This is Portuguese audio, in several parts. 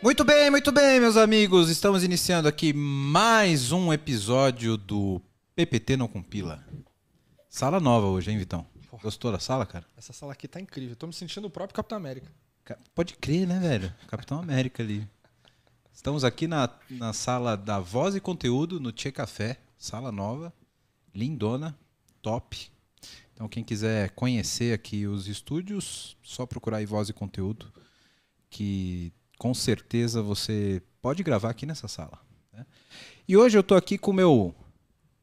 Muito bem, meus amigos. Estamos iniciando aqui mais um episódio do PPT Não Compila. Sala nova hoje, hein, Vitão? Gostou da sala, cara? Essa sala aqui tá incrível. Tô me sentindo o próprio Capitão América. Pode crer, né, velho? Capitão América ali. Estamos aqui na sala da Voz e Conteúdo, no Tchê Café. Sala nova, lindona, top. Então, quem quiser conhecer aqui os estúdios, só procurar aí Voz e Conteúdo, que com certeza você pode gravar aqui nessa sala, né? E hoje eu tô aqui com o meu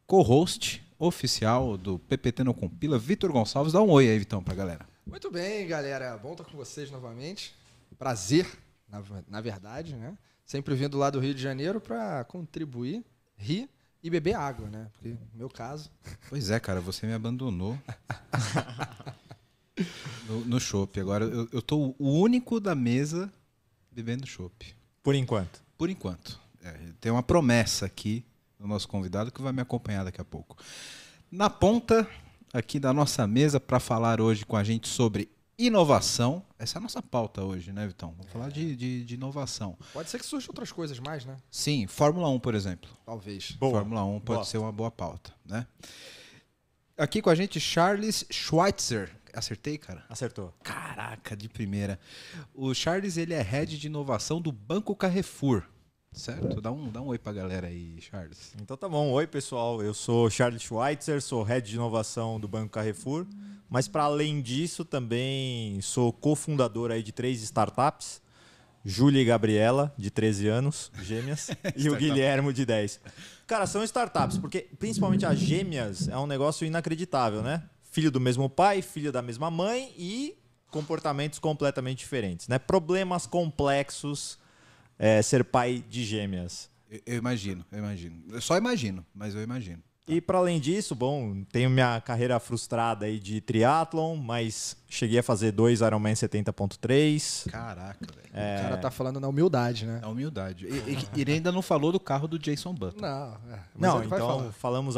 co-host oficial do PPT Não Compila, Vitor Gonçalves. Dá um oi aí, Vitão, pra galera. Muito bem, galera. Bom estar com vocês novamente. Prazer, na verdade, né? Sempre vindo lá do Rio de Janeiro para contribuir, rir e beber água, né? Porque no meu caso... Pois é, cara, você me abandonou no chopp. Agora eu tô o único da mesa bebendo chopp. Por enquanto. Por enquanto. Tem uma promessa aqui do nosso convidado que vai me acompanhar daqui a pouco. Na ponta aqui da nossa mesa para falar hoje com a gente sobre inovação. Essa é a nossa pauta hoje, né, Vitão? Vamos falar de inovação. Pode ser que surjam outras coisas mais, né? Sim, Fórmula 1, por exemplo. Talvez. Boa. Fórmula 1 pode ser uma boa pauta, né? Aqui com a gente, Charles Schweitzer. Acertei, cara? Acertou. Caraca, de primeira. O Charles, ele é head de inovação do Banco Carrefour, certo? Dá um oi pra galera aí, Charles. Então tá bom. Oi, pessoal. Eu sou Charles Schweitzer, sou Head de Inovação do Banco Carrefour. Mas para além disso, também sou cofundador aí de 3 startups. Júlia e Gabriela, de 13 anos, gêmeas. E o Guilhermo, de 10. Cara, são startups, porque principalmente as gêmeas é um negócio inacreditável, né? Filho do mesmo pai, filho da mesma mãe e comportamentos completamente diferentes, né? Problemas complexos ser pai de gêmeas. Eu imagino. Eu só imagino, mas eu imagino. E para além disso, bom, tenho minha carreira frustrada aí de triatlon, mas cheguei a fazer 2 Ironman 70.3. Caraca, velho. O cara tá falando na humildade, né? É humildade. E ele ainda não falou do carro do Jason Button. Não, mas Não, ele vai então falar. falamos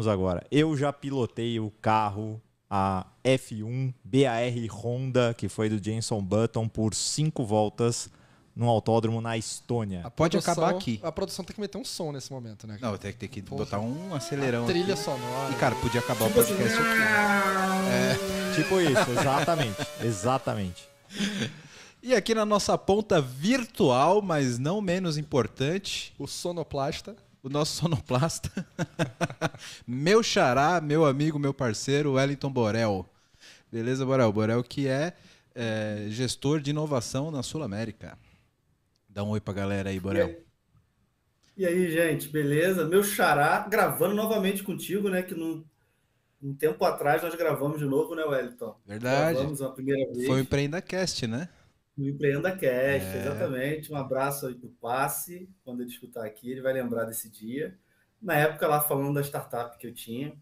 agora. Eu já pilotei o carro, a F1 BAR Honda, que foi do Jenson Button, por 5 voltas num autódromo na Estônia. Pode acabar aqui. A produção tem que meter um som nesse momento, né? Não, tem que botar um acelerão Trilha aqui. sonora. E, cara, podia acabar o podcast aqui. Tipo isso, exatamente. E aqui na nossa ponta virtual, mas não menos importante, O sonoplasta. o nosso sonoplasta, meu xará, meu amigo, meu parceiro, Wellington Borel. Beleza, Borel? Borel que é gestor de inovação na Sul América. Dá um oi pra galera aí, Borel. E aí, gente, beleza? Meu xará, gravando novamente contigo, né? Que um tempo atrás nós gravamos de novo, né, Wellington? Verdade. Gravamos uma primeira vez. Foi o EmpreendaCast, né? No EmpreendaCast, exatamente. Um abraço aí pro Passe. Quando ele escutar aqui, ele vai lembrar desse dia. Na época, lá falando da startup que eu tinha.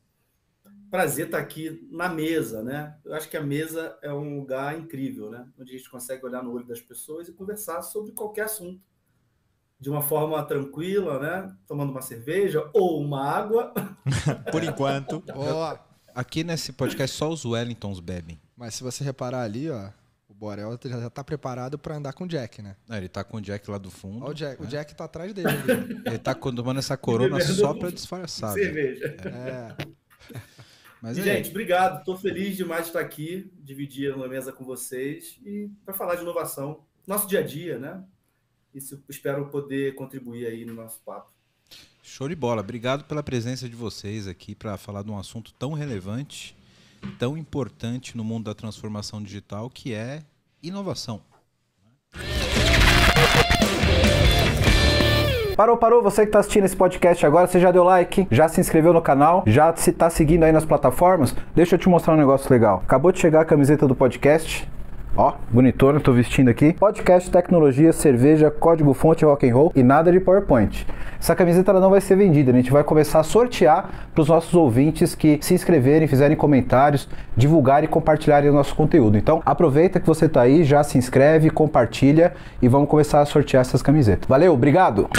Prazer estar aqui na mesa, né? Eu acho que a mesa é um lugar incrível, né? Onde a gente consegue olhar no olho das pessoas e conversar sobre qualquer assunto. De uma forma tranquila, né? Tomando uma cerveja ou uma água. Por enquanto. Ó, Aqui nesse podcast só os Wellingtons bebem. mas se você reparar ali, ó, o Borel já tá preparado para andar com o Jack, né? Ele tá com o Jack lá do fundo. Ó, o Jack, né? o Jack tá atrás dele. Ali. Ele tá tomando essa corona só pra disfarçar. velho. Cerveja. Mas E, gente, obrigado. Estou feliz demais de estar aqui, dividir uma mesa com vocês e para falar de inovação, nosso dia a dia, né? Isso, espero poder contribuir aí no nosso papo. show de bola. Obrigado pela presença de vocês aqui para falar de um assunto tão relevante, tão importante no mundo da transformação digital, que é inovação. Parou, você que está assistindo esse podcast agora, você já deu like, já se inscreveu no canal, já está seguindo aí nas plataformas? Deixa eu te mostrar um negócio legal. Acabou de chegar a camiseta do podcast. Ó, bonitona, tô vestindo aqui. Podcast, tecnologia, cerveja, código-fonte, rock and roll e nada de PowerPoint. Essa camiseta ela não vai ser vendida, a gente vai começar a sortear para os nossos ouvintes que se inscreverem, fizerem comentários, divulgarem e compartilharem o nosso conteúdo. Então, aproveita que você tá aí, já se inscreve, compartilha e vamos começar a sortear essas camisetas. Valeu, obrigado!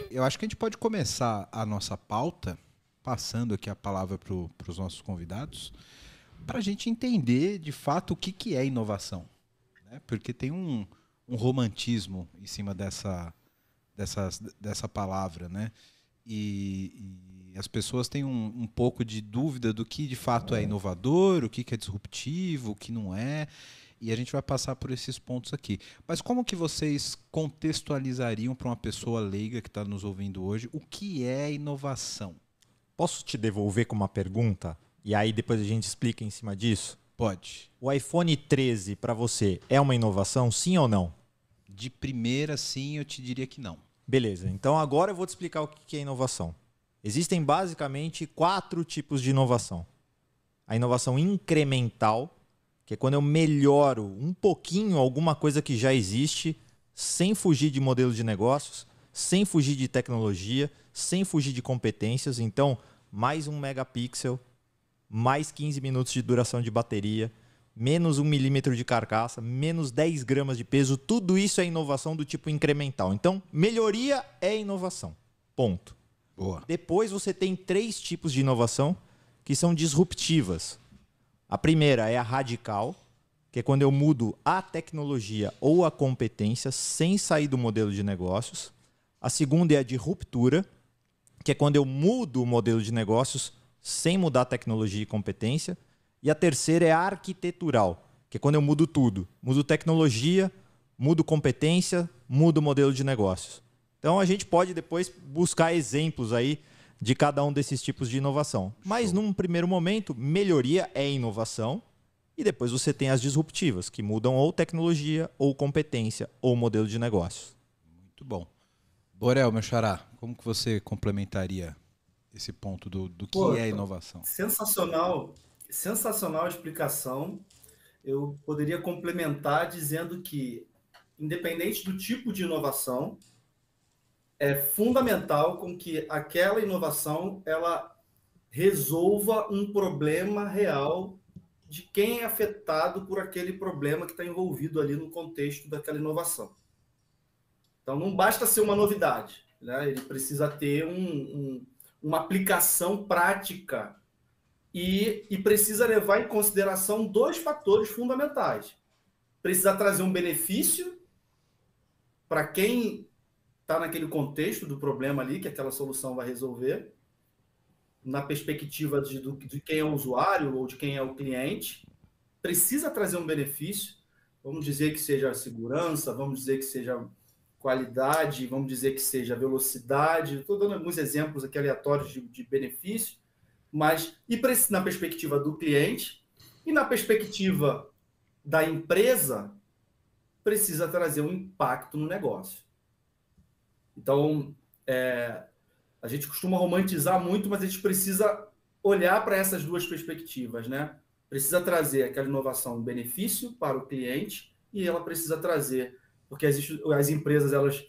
Eu acho que a gente pode começar a nossa pauta, passando aqui a palavra para os nossos convidados, para a gente entender de fato o que é inovação. Né? Porque tem um romantismo em cima dessa palavra, né? E as pessoas têm um pouco de dúvida do que de fato é inovador, o que é disruptivo, o que não é. E a gente vai passar por esses pontos aqui. Mas como que vocês contextualizariam para uma pessoa leiga que está nos ouvindo hoje o que é inovação? Posso te devolver com uma pergunta? E aí depois a gente explica em cima disso? Pode. O iPhone 13 para você é uma inovação, sim ou não? De primeira, sim, eu te diria que não. Beleza, então agora eu vou te explicar o que é inovação. Existem basicamente 4 tipos de inovação. A inovação incremental, que é quando eu melhoro um pouquinho alguma coisa que já existe, sem fugir de modelo de negócios, sem fugir de tecnologia, sem fugir de competências. Então, mais 1 megapixel, mais 15 minutos de duração de bateria, menos 1 milímetro de carcaça, menos 10 gramas de peso. Tudo isso é inovação do tipo incremental. Então, melhoria é inovação. Ponto. Boa. Depois você tem 3 tipos de inovação que são disruptivas. A primeira é a radical, que é quando eu mudo a tecnologia ou a competência sem sair do modelo de negócios. A segunda é a de ruptura, que é quando eu mudo o modelo de negócios sem mudar a tecnologia e competência. E a terceira é a arquitetural, que é quando eu mudo tudo. Mudo tecnologia, mudo competência, mudo o modelo de negócios. Então a gente pode depois buscar exemplos aí de cada um desses tipos de inovação. Mas num primeiro momento, melhoria é inovação. E depois você tem as disruptivas, que mudam ou tecnologia, ou competência, ou modelo de negócios. Muito bom. Borel, meu xará, como que você complementaria esse ponto do que é inovação? Sensacional a explicação. Eu poderia complementar dizendo que, independente do tipo de inovação, é fundamental com que aquela inovação ela resolva um problema real de quem é afetado por aquele problema que está envolvido ali no contexto daquela inovação. Então, não basta ser uma novidade, né? Ele precisa ter uma aplicação prática e precisa levar em consideração 2 fatores fundamentais. Precisa trazer um benefício para quem está naquele contexto do problema ali, que aquela solução vai resolver, na perspectiva de quem é o usuário ou de quem é o cliente. Precisa trazer um benefício, vamos dizer que seja segurança, vamos dizer que seja qualidade, vamos dizer que seja velocidade. Estou dando alguns exemplos aqui aleatórios de benefício, mas na perspectiva do cliente e na perspectiva da empresa, precisa trazer um impacto no negócio. Então, a gente costuma romantizar muito, mas a gente precisa olhar para essas 2 perspectivas, né? Precisa trazer aquela inovação, um benefício para o cliente, e ela precisa trazer, porque as empresas elas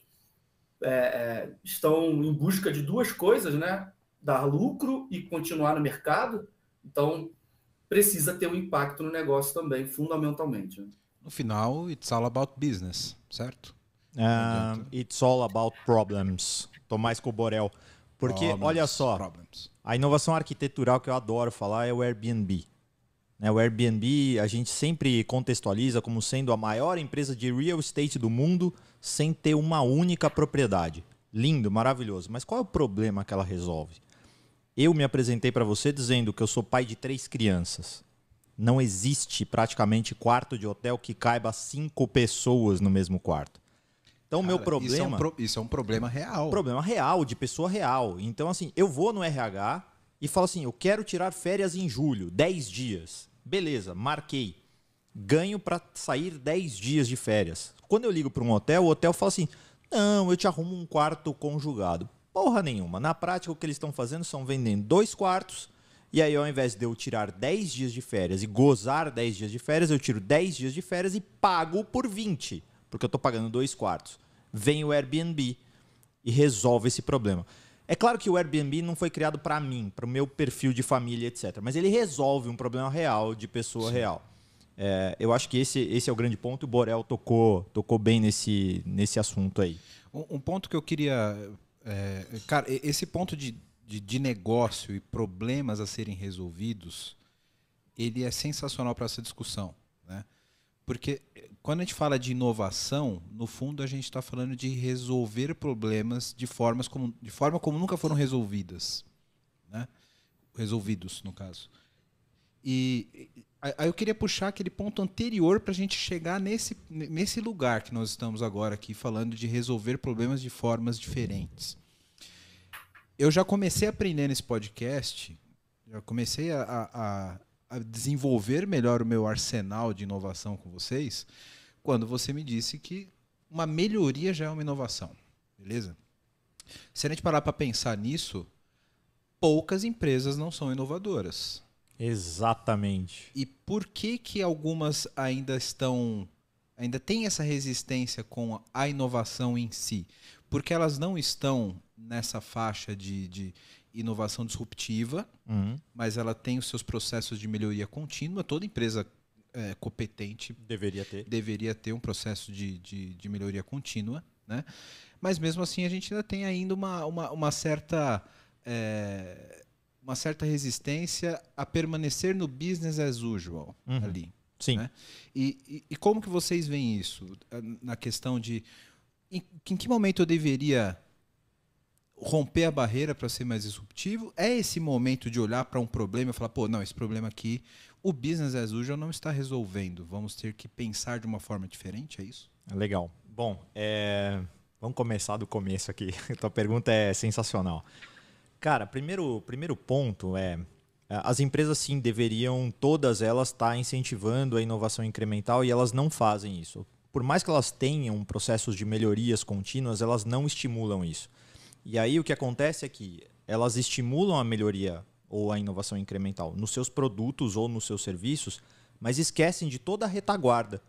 estão em busca de 2 coisas, né? Dar lucro e continuar no mercado. Então, precisa ter um impacto no negócio também, fundamentalmente. Né? No final, it's all about business, certo? It's all about problems. Tô mais com o Borel. Porque, olha só, a inovação arquitetural que eu adoro falar é o Airbnb. O Airbnb a gente sempre contextualiza como sendo a maior empresa de real estate do mundo sem ter uma única propriedade. Lindo, maravilhoso. Mas qual é o problema que ela resolve? Eu me apresentei para você dizendo que eu sou pai de 3 crianças. Não existe praticamente quarto de hotel que caiba 5 pessoas no mesmo quarto. Então, o meu problema... Isso é um problema real. Problema real, de pessoa real. Então, assim, eu vou no RH e falo assim, eu quero tirar férias em julho, 10 dias. Beleza, marquei. Ganho para sair 10 dias de férias. Quando eu ligo para um hotel, o hotel fala assim, não, eu te arrumo um quarto conjugado. Porra nenhuma. Na prática, o que eles estão fazendo são vendendo 2 quartos, e aí ao invés de eu tirar 10 dias de férias e gozar 10 dias de férias, eu tiro 10 dias de férias e pago por 20, porque eu estou pagando 2 quartos. Vem o Airbnb e resolve esse problema. É claro que o Airbnb não foi criado para mim, para o meu perfil de família, etc. Mas ele resolve um problema real, de pessoa real. Eu acho que esse é o grande ponto. O Borel tocou bem nesse assunto aí. Um ponto que eu queria... cara, esse ponto de negócio e problemas a serem resolvidos, ele é sensacional para essa discussão, né? Porque quando a gente fala de inovação, no fundo a gente está falando de resolver problemas de forma como nunca foram resolvidas, né? Resolvidos, no caso. E aí eu queria puxar aquele ponto anterior para a gente chegar nesse lugar que nós estamos agora aqui, falando de resolver problemas de formas diferentes. Eu já comecei a aprender nesse podcast, já comecei a desenvolver melhor o meu arsenal de inovação com vocês, quando você me disse que uma melhoria já é uma inovação. Beleza? Se a gente parar para pensar nisso, poucas empresas não são inovadoras. Exatamente. E por que algumas ainda têm essa resistência com a inovação em si? Porque elas não estão nessa faixa de inovação disruptiva, mas ela tem os seus processos de melhoria contínua. Toda empresa competente deveria ter um processo de melhoria contínua, né? Mas mesmo assim a gente ainda tem uma certa resistência a permanecer no business as usual ali. Sim. Né? E como que vocês veem isso? Na questão de em que momento eu deveria romper a barreira para ser mais disruptivo? É esse momento de olhar para um problema e falar, pô, não, esse problema aqui, o business as usual não está resolvendo. Vamos ter que pensar de uma forma diferente, é isso? Legal. Bom, vamos começar do começo aqui. A tua pergunta é sensacional. Cara, primeiro ponto as empresas sim deveriam, todas elas, estar incentivando a inovação incremental e elas não fazem isso. Por mais que elas tenham processos de melhorias contínuas, elas não estimulam isso. E aí o que acontece é que elas estimulam a melhoria ou a inovação incremental nos seus produtos ou nos seus serviços, mas esquecem de toda a retaguarda.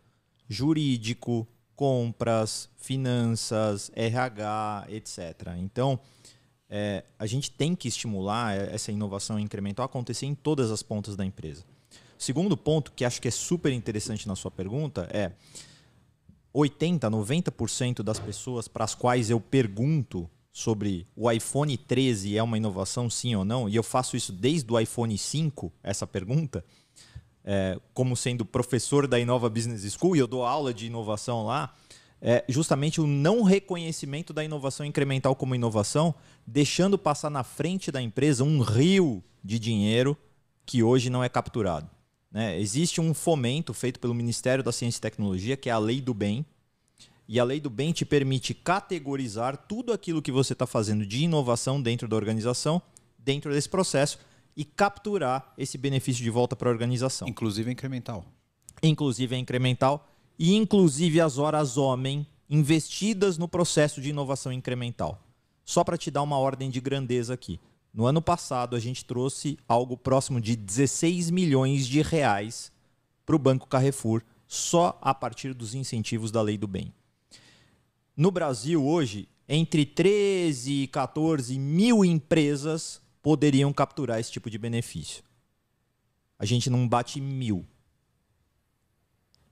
Jurídico, compras, finanças, RH, etc. Então, a gente tem que estimular essa inovação incremental a acontecer em todas as pontas da empresa. O segundo ponto, que acho que é super interessante na sua pergunta, 80%, 90% das pessoas para as quais eu pergunto sobre o iPhone 13 é uma inovação, sim ou não, e eu faço isso desde o iPhone 5, essa pergunta, como sendo professor da Inova Business School, e eu dou aula de inovação lá, justamente o não reconhecimento da inovação incremental como inovação, deixando passar na frente da empresa um rio de dinheiro que hoje não é capturado. Né? Existe um fomento feito pelo Ministério da Ciência e Tecnologia, que é a Lei do Bem, e a Lei do Bem te permite categorizar tudo aquilo que você está fazendo de inovação dentro da organização, dentro desse processo, e capturar esse benefício de volta para a organização. Inclusive é incremental. Inclusive é incremental. E inclusive as horas homem investidas no processo de inovação incremental. Só para te dar uma ordem de grandeza aqui. No ano passado, a gente trouxe algo próximo de 16 milhões de reais para o Banco Carrefour, só a partir dos incentivos da Lei do Bem. No Brasil, hoje, entre 13 e 14 mil empresas poderiam capturar esse tipo de benefício. A gente não bate 1.000.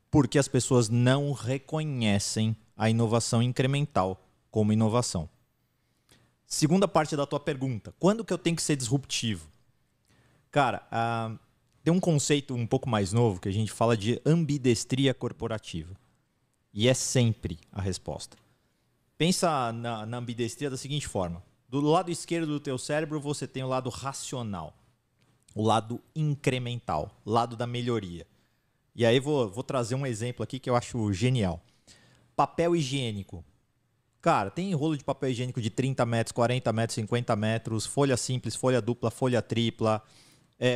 Porque as pessoas não reconhecem a inovação incremental como inovação. Segunda parte da tua pergunta. Quando que eu tenho que ser disruptivo? Cara, tem um conceito um pouco mais novo que a gente fala de ambidestria corporativa. E é sempre a resposta. Pensa na ambidestria da seguinte forma. Do lado esquerdo do teu cérebro você tem o lado racional. O lado incremental. O lado da melhoria. E aí vou trazer um exemplo aqui que eu acho genial. Papel higiênico. Cara, tem rolo de papel higiênico de 30 metros, 40 metros, 50 metros, folha simples, folha dupla, folha tripla,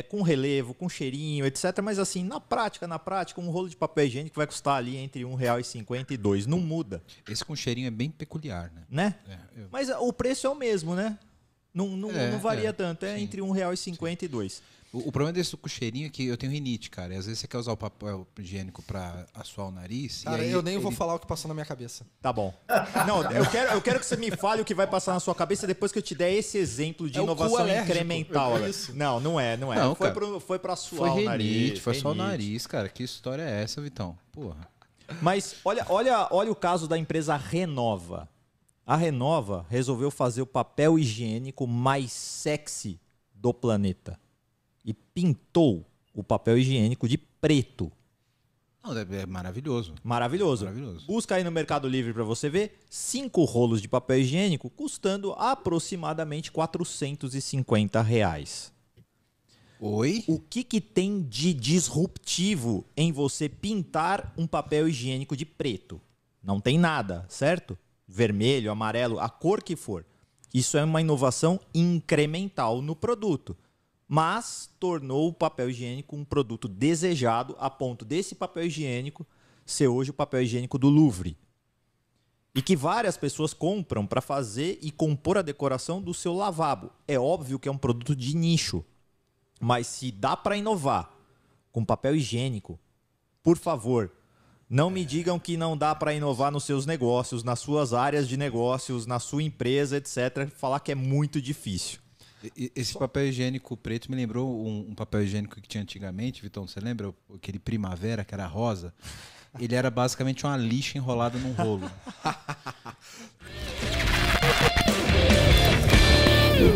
com relevo, com cheirinho, etc. Mas assim, na prática, um rolo de papel higiênico vai custar ali entre R$1,50 e R$2. Não muda. Esse com cheirinho é bem peculiar, né? Mas o preço é o mesmo, né? Não varia tanto. É sim. Entre R$1,50 e R$2. O problema desse com cheirinho é que eu tenho rinite, cara. E às vezes você quer usar o papel higiênico pra assoar o nariz. Cara, eu nem vou falar o que passou na minha cabeça. Tá bom. Não, eu quero que você me fale o que vai passar na sua cabeça depois que eu te der esse exemplo de inovação incremental. Não é. Não, foi pra suar o nariz. Rinite, foi só o nariz, cara. Que história é essa, Vitão? Porra. Mas olha o caso da empresa Renova. A Renova resolveu fazer o papel higiênico mais sexy do planeta. E pintou o papel higiênico de preto. Não, é maravilhoso. Maravilhoso. Maravilhoso. Busca aí no Mercado Livre para você ver 5 rolos de papel higiênico custando aproximadamente R$450. Oi? O que tem de disruptivo em você pintar um papel higiênico de preto? Não tem nada, certo? Vermelho, amarelo, a cor que for. Isso é uma inovação incremental no produto, mas tornou o papel higiênico um produto desejado a ponto desse papel higiênico ser hoje o papel higiênico do Louvre. E que várias pessoas compram para fazer e compor a decoração do seu lavabo. É óbvio que é um produto de nicho, mas se dá para inovar com papel higiênico, por favor, não me digam que não dá para inovar nos seus negócios, nas suas áreas de negócios, na sua empresa, etc. Falar que é muito difícil. Esse papel higiênico preto me lembrou um papel higiênico que tinha antigamente, Vitão, você lembra? Aquele Primavera, que era rosa. Ele era basicamente uma lixa enrolada num rolo.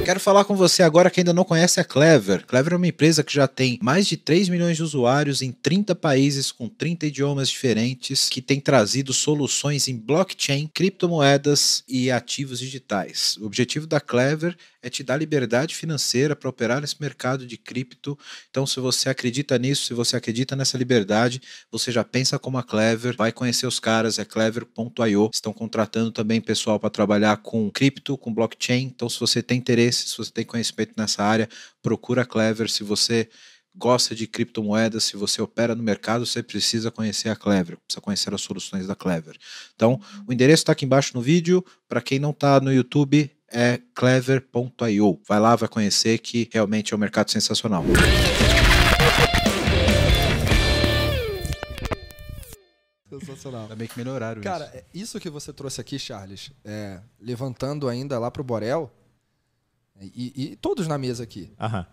Quero falar com você agora que ainda não conhece a Clever. Clever é uma empresa que já tem mais de 3 milhões de usuários em 30 países com 30 idiomas diferentes, que tem trazido soluções em blockchain, criptomoedas e ativos digitais. O objetivo da Clever é te dar liberdade financeira para operar nesse mercado de cripto. Então, se você acredita nisso, se você acredita nessa liberdade, você já pensa como a Clever, vai conhecer os caras, é clever.io. Estão contratando também pessoal para trabalhar com cripto, com blockchain. Então, se você tem interesse, se você tem conhecimento nessa área, procura a Clever. Se você gosta de criptomoedas, se você opera no mercado, você precisa conhecer a Clever, precisa conhecer as soluções da Clever. Então, o endereço está aqui embaixo no vídeo. Para quem não está no YouTube, é clever.io. Vai lá, vai conhecer, que realmente é um mercado sensacional. Sensacional. Ainda bem que melhoraram isso. Cara, isso que você trouxe aqui, Charles, levantando ainda lá pro Borel, e todos na mesa aqui. Aham.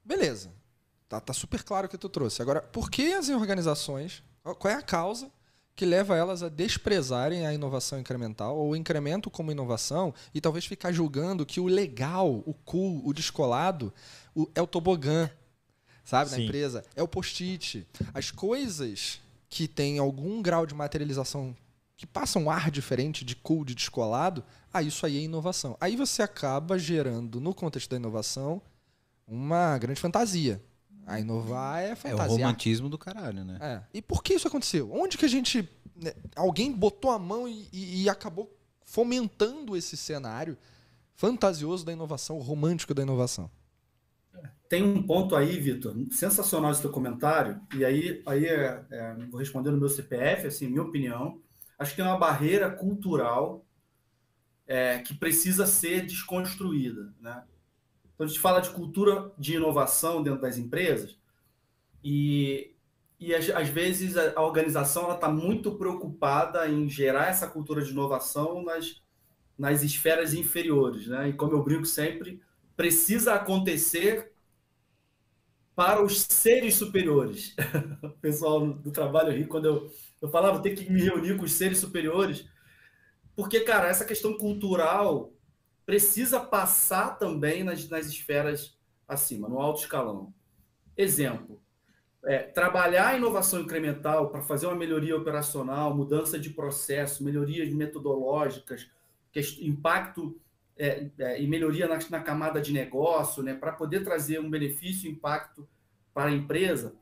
Beleza. Tá super claro o que tu trouxe. Agora, por que as organizações, qual é a causa que leva elas a desprezarem a inovação incremental ou o incremento como inovação e talvez ficar julgando que o legal, o cool, o descolado é o tobogã, sabe, na empresa? É o post-it. As coisas que têm algum grau de materialização que passam um ar diferente de cool, de descolado, isso aí é inovação. Aí você acaba gerando, no contexto da inovação, uma grande fantasia. A inovar é fantasia. É o romantismo do caralho, né? E por que isso aconteceu? Onde que a gente... alguém botou a mão e acabou fomentando esse cenário fantasioso da inovação, romântico da inovação? Tem um ponto aí, Vitor, sensacional esse teu comentário, e aí vou responder no meu CPF, assim, minha opinião. Acho que tem uma barreira cultural que precisa ser desconstruída, né? Então, a gente fala de cultura de inovação dentro das empresas e às vezes, a organização está muito preocupada em gerar essa cultura de inovação nas esferas inferiores, né? E como eu brinco sempre, precisa acontecer para os seres superiores. O pessoal do trabalho ri quando eu falava, ter que me reunir com os seres superiores, porque, cara, essa questão cultural precisa passar também nas esferas acima, no alto escalão. Exemplo, trabalhar a inovação incremental para fazer uma melhoria operacional, mudança de processo, melhorias metodológicas, impacto e melhoria na camada de negócio, né, para poder trazer um benefício e impacto para a empresa,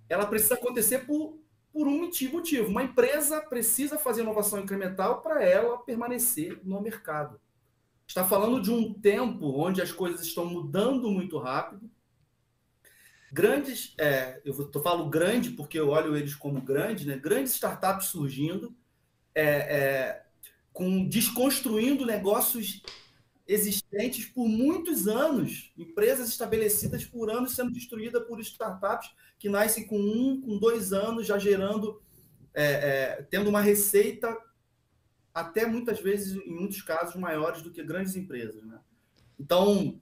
ela precisa acontecer por um motivo. Uma empresa precisa fazer inovação incremental para ela permanecer no mercado. Está falando de um tempo onde as coisas estão mudando muito rápido. Grandes, eu falo grande porque eu olho eles como grandes, né? Grandes startups surgindo, desconstruindo negócios existentes por muitos anos, empresas estabelecidas por anos sendo destruídas por startups que nascem com 2 anos já gerando, tendo uma receita até muitas vezes, em muitos casos, maiores do que grandes empresas, né? Então,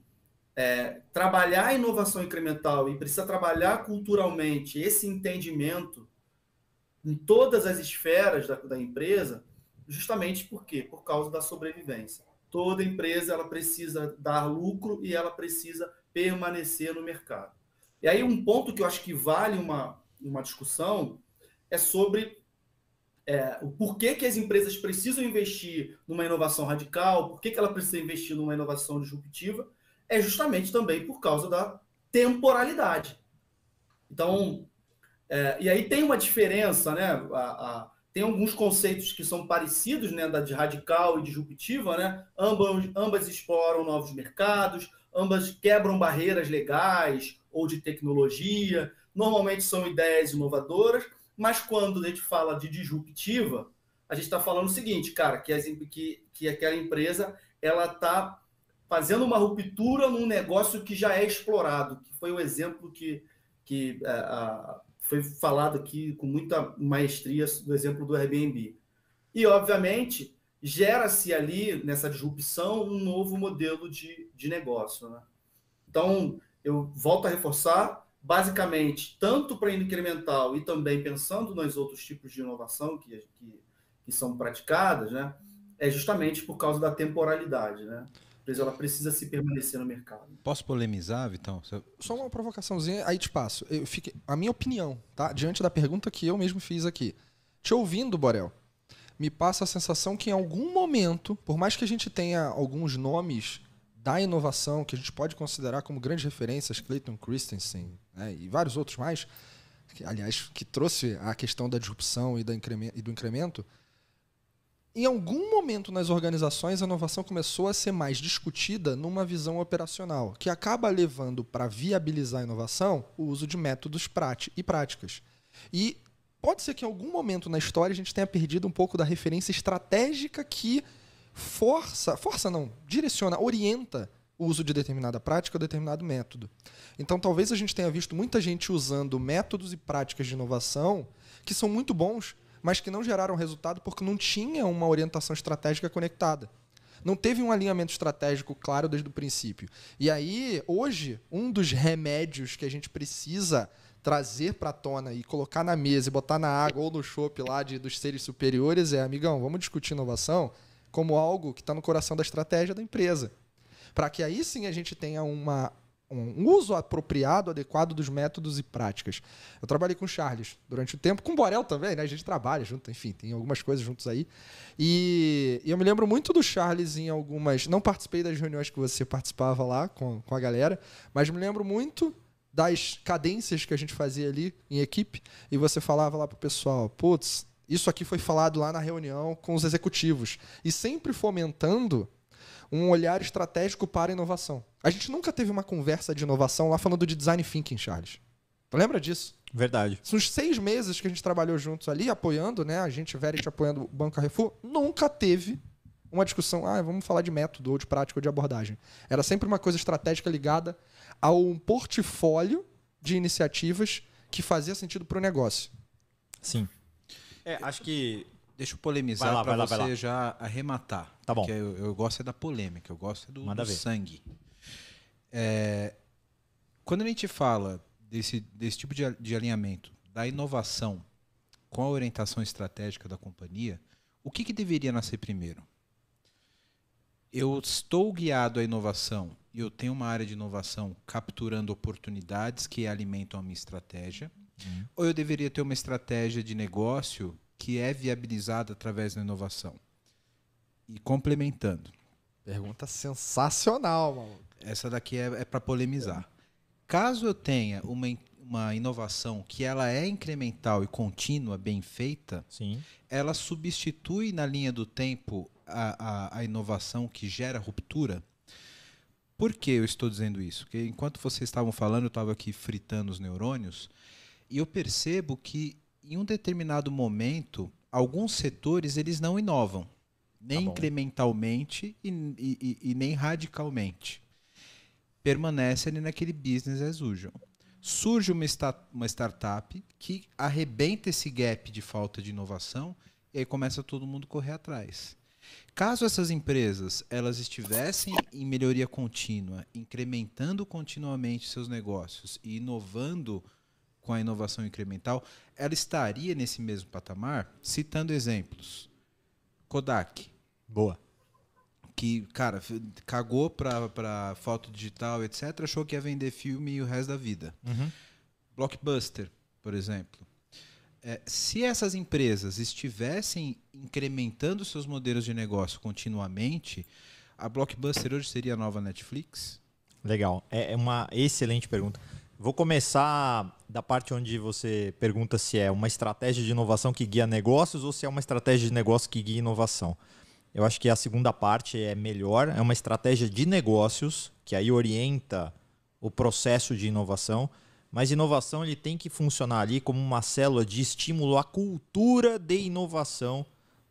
trabalhar a inovação incremental e precisa trabalhar culturalmente esse entendimento em todas as esferas da empresa, justamente por quê? Por causa da sobrevivência. Toda empresa ela precisa dar lucro e ela precisa permanecer no mercado. E aí um ponto que eu acho que vale uma discussão é sobre o porquê que as empresas precisam investir numa inovação radical, por que ela precisa investir numa inovação disruptiva, é justamente também por causa da temporalidade. Então, e aí tem uma diferença, né? Tem alguns conceitos que são parecidos, né, da de radical e disruptiva, né? Ambas exploram novos mercados, ambas quebram barreiras legais ou de tecnologia, normalmente são ideias inovadoras, mas quando a gente fala de disruptiva, a gente está falando o seguinte, cara, que aquela empresa ela está fazendo uma ruptura num negócio que já é explorado, que foi o exemplo que foi falado aqui com muita maestria do exemplo do Airbnb. E, obviamente, gera-se ali, nessa disrupção, um novo modelo de negócio, né? Então, eu volto a reforçar, basicamente, tanto para incremental e também pensando nos outros tipos de inovação que são praticadas, né, é justamente por causa da temporalidade, né? Ela precisa se permanecer no mercado. Posso polemizar, Vitão? Só uma provocaçãozinha, aí te passo. A minha opinião, tá? Diante da pergunta que eu mesmo fiz aqui. Te ouvindo, Borel, me passa a sensação que em algum momento, por mais que a gente tenha alguns nomes da inovação que a gente pode considerar como grandes referências, Clayton Christensen, né, e vários outros mais, aliás, que trouxe a questão da disrupção e do incremento, em algum momento nas organizações a inovação começou a ser mais discutida numa visão operacional, que acaba levando para viabilizar a inovação o uso de métodos e práticas. E pode ser que em algum momento na história a gente tenha perdido um pouco da referência estratégica que direciona, orienta o uso de determinada prática ou determinado método. Então talvez a gente tenha visto muita gente usando métodos e práticas de inovação que são muito bons, mas que não geraram resultado porque não tinha uma orientação estratégica conectada. Não teve um alinhamento estratégico claro desde o princípio. E aí, hoje, um dos remédios que a gente precisa trazer para a tona e colocar na mesa e botar na água ou no chopp lá dos seres superiores é, amigão, vamos discutir inovação como algo que está no coração da estratégia da empresa. Para que aí sim a gente tenha um uso apropriado, adequado dos métodos e práticas. Eu trabalhei com o Charles durante o tempo, com o Borel também, né? A gente trabalha junto, enfim, tem algumas coisas juntos aí. E eu me lembro muito do Charles em algumas... Não participei das reuniões que você participava lá com a galera, mas me lembro muito das cadências que a gente fazia ali em equipe, e você falava lá pro pessoal, putz, isso aqui foi falado lá na reunião com os executivos, e sempre fomentando um olhar estratégico para a inovação. A gente nunca teve uma conversa de inovação lá falando de design thinking, Charles. Tu lembra disso? Verdade. Nos 6 meses que a gente trabalhou juntos ali, apoiando, né, a gente, Verit, apoiando o Banco Carrefour, nunca teve uma discussão, vamos falar de método, ou de prática, ou de abordagem. Era sempre uma coisa estratégica ligada a um portfólio de iniciativas que fazia sentido para o negócio. Sim. Acho que... Deixa eu polemizar para você já arrematar. Tá bom. Porque eu gosto da polêmica, eu gosto do sangue. Quando a gente fala desse tipo de alinhamento da inovação com a orientação estratégica da companhia, o que deveria nascer primeiro? Eu estou guiado à inovação e eu tenho uma área de inovação capturando oportunidades que alimentam a minha estratégia, ou eu deveria ter uma estratégia de negócio que é viabilizada através da inovação? E complementando. Pergunta sensacional, maluco. Essa daqui é para polemizar. Caso eu tenha uma inovação que ela é incremental e contínua, bem feita, sim, ela substitui na linha do tempo a inovação que gera ruptura? Por que eu estou dizendo isso? Porque enquanto vocês estavam falando, eu estava aqui fritando os neurônios, e eu percebo que em um determinado momento, alguns setores eles não inovam, nem incrementalmente e nem radicalmente. Permanece ali naquele business as usual. Surge uma startup que arrebenta esse gap de falta de inovação e aí começa todo mundo a correr atrás. Caso essas empresas elas estivessem em melhoria contínua, incrementando continuamente seus negócios e inovando com a inovação incremental, ela estaria nesse mesmo patamar? Citando exemplos. Kodak. Boa. Que, cara, cagou para foto digital, etc. Achou que ia vender filme e o resto da vida. Uhum. Blockbuster, por exemplo. se essas empresas estivessem incrementando seus modelos de negócio continuamente, a Blockbuster hoje seria a nova Netflix? Legal. É uma excelente pergunta. Vou começar da parte onde você pergunta se é uma estratégia de inovação que guia negócios ou se é uma estratégia de negócio que guia inovação. Eu acho que a segunda parte é melhor. É uma estratégia de negócios que aí orienta o processo de inovação. Mas inovação ele tem que funcionar ali como uma célula de estímulo à cultura de inovação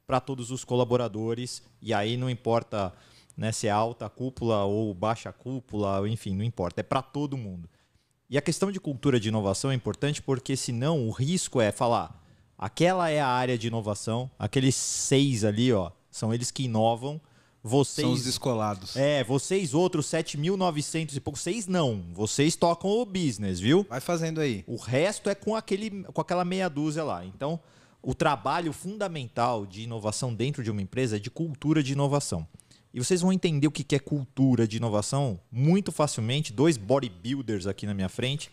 para todos os colaboradores. E aí não importa, né, se é alta cúpula ou baixa cúpula, enfim, não importa. É para todo mundo. E a questão de cultura de inovação é importante porque senão o risco é falar aquela é a área de inovação, aqueles 6 ali, ó, são eles que inovam. Vocês, são os descolados. Vocês outros 7.900 e pouco, vocês não. Vocês tocam o business, viu? Vai fazendo aí. O resto é com aquela meia dúzia lá. Então, o trabalho fundamental de inovação dentro de uma empresa é de cultura de inovação. E vocês vão entender o que é cultura de inovação muito facilmente. 2 bodybuilders aqui na minha frente.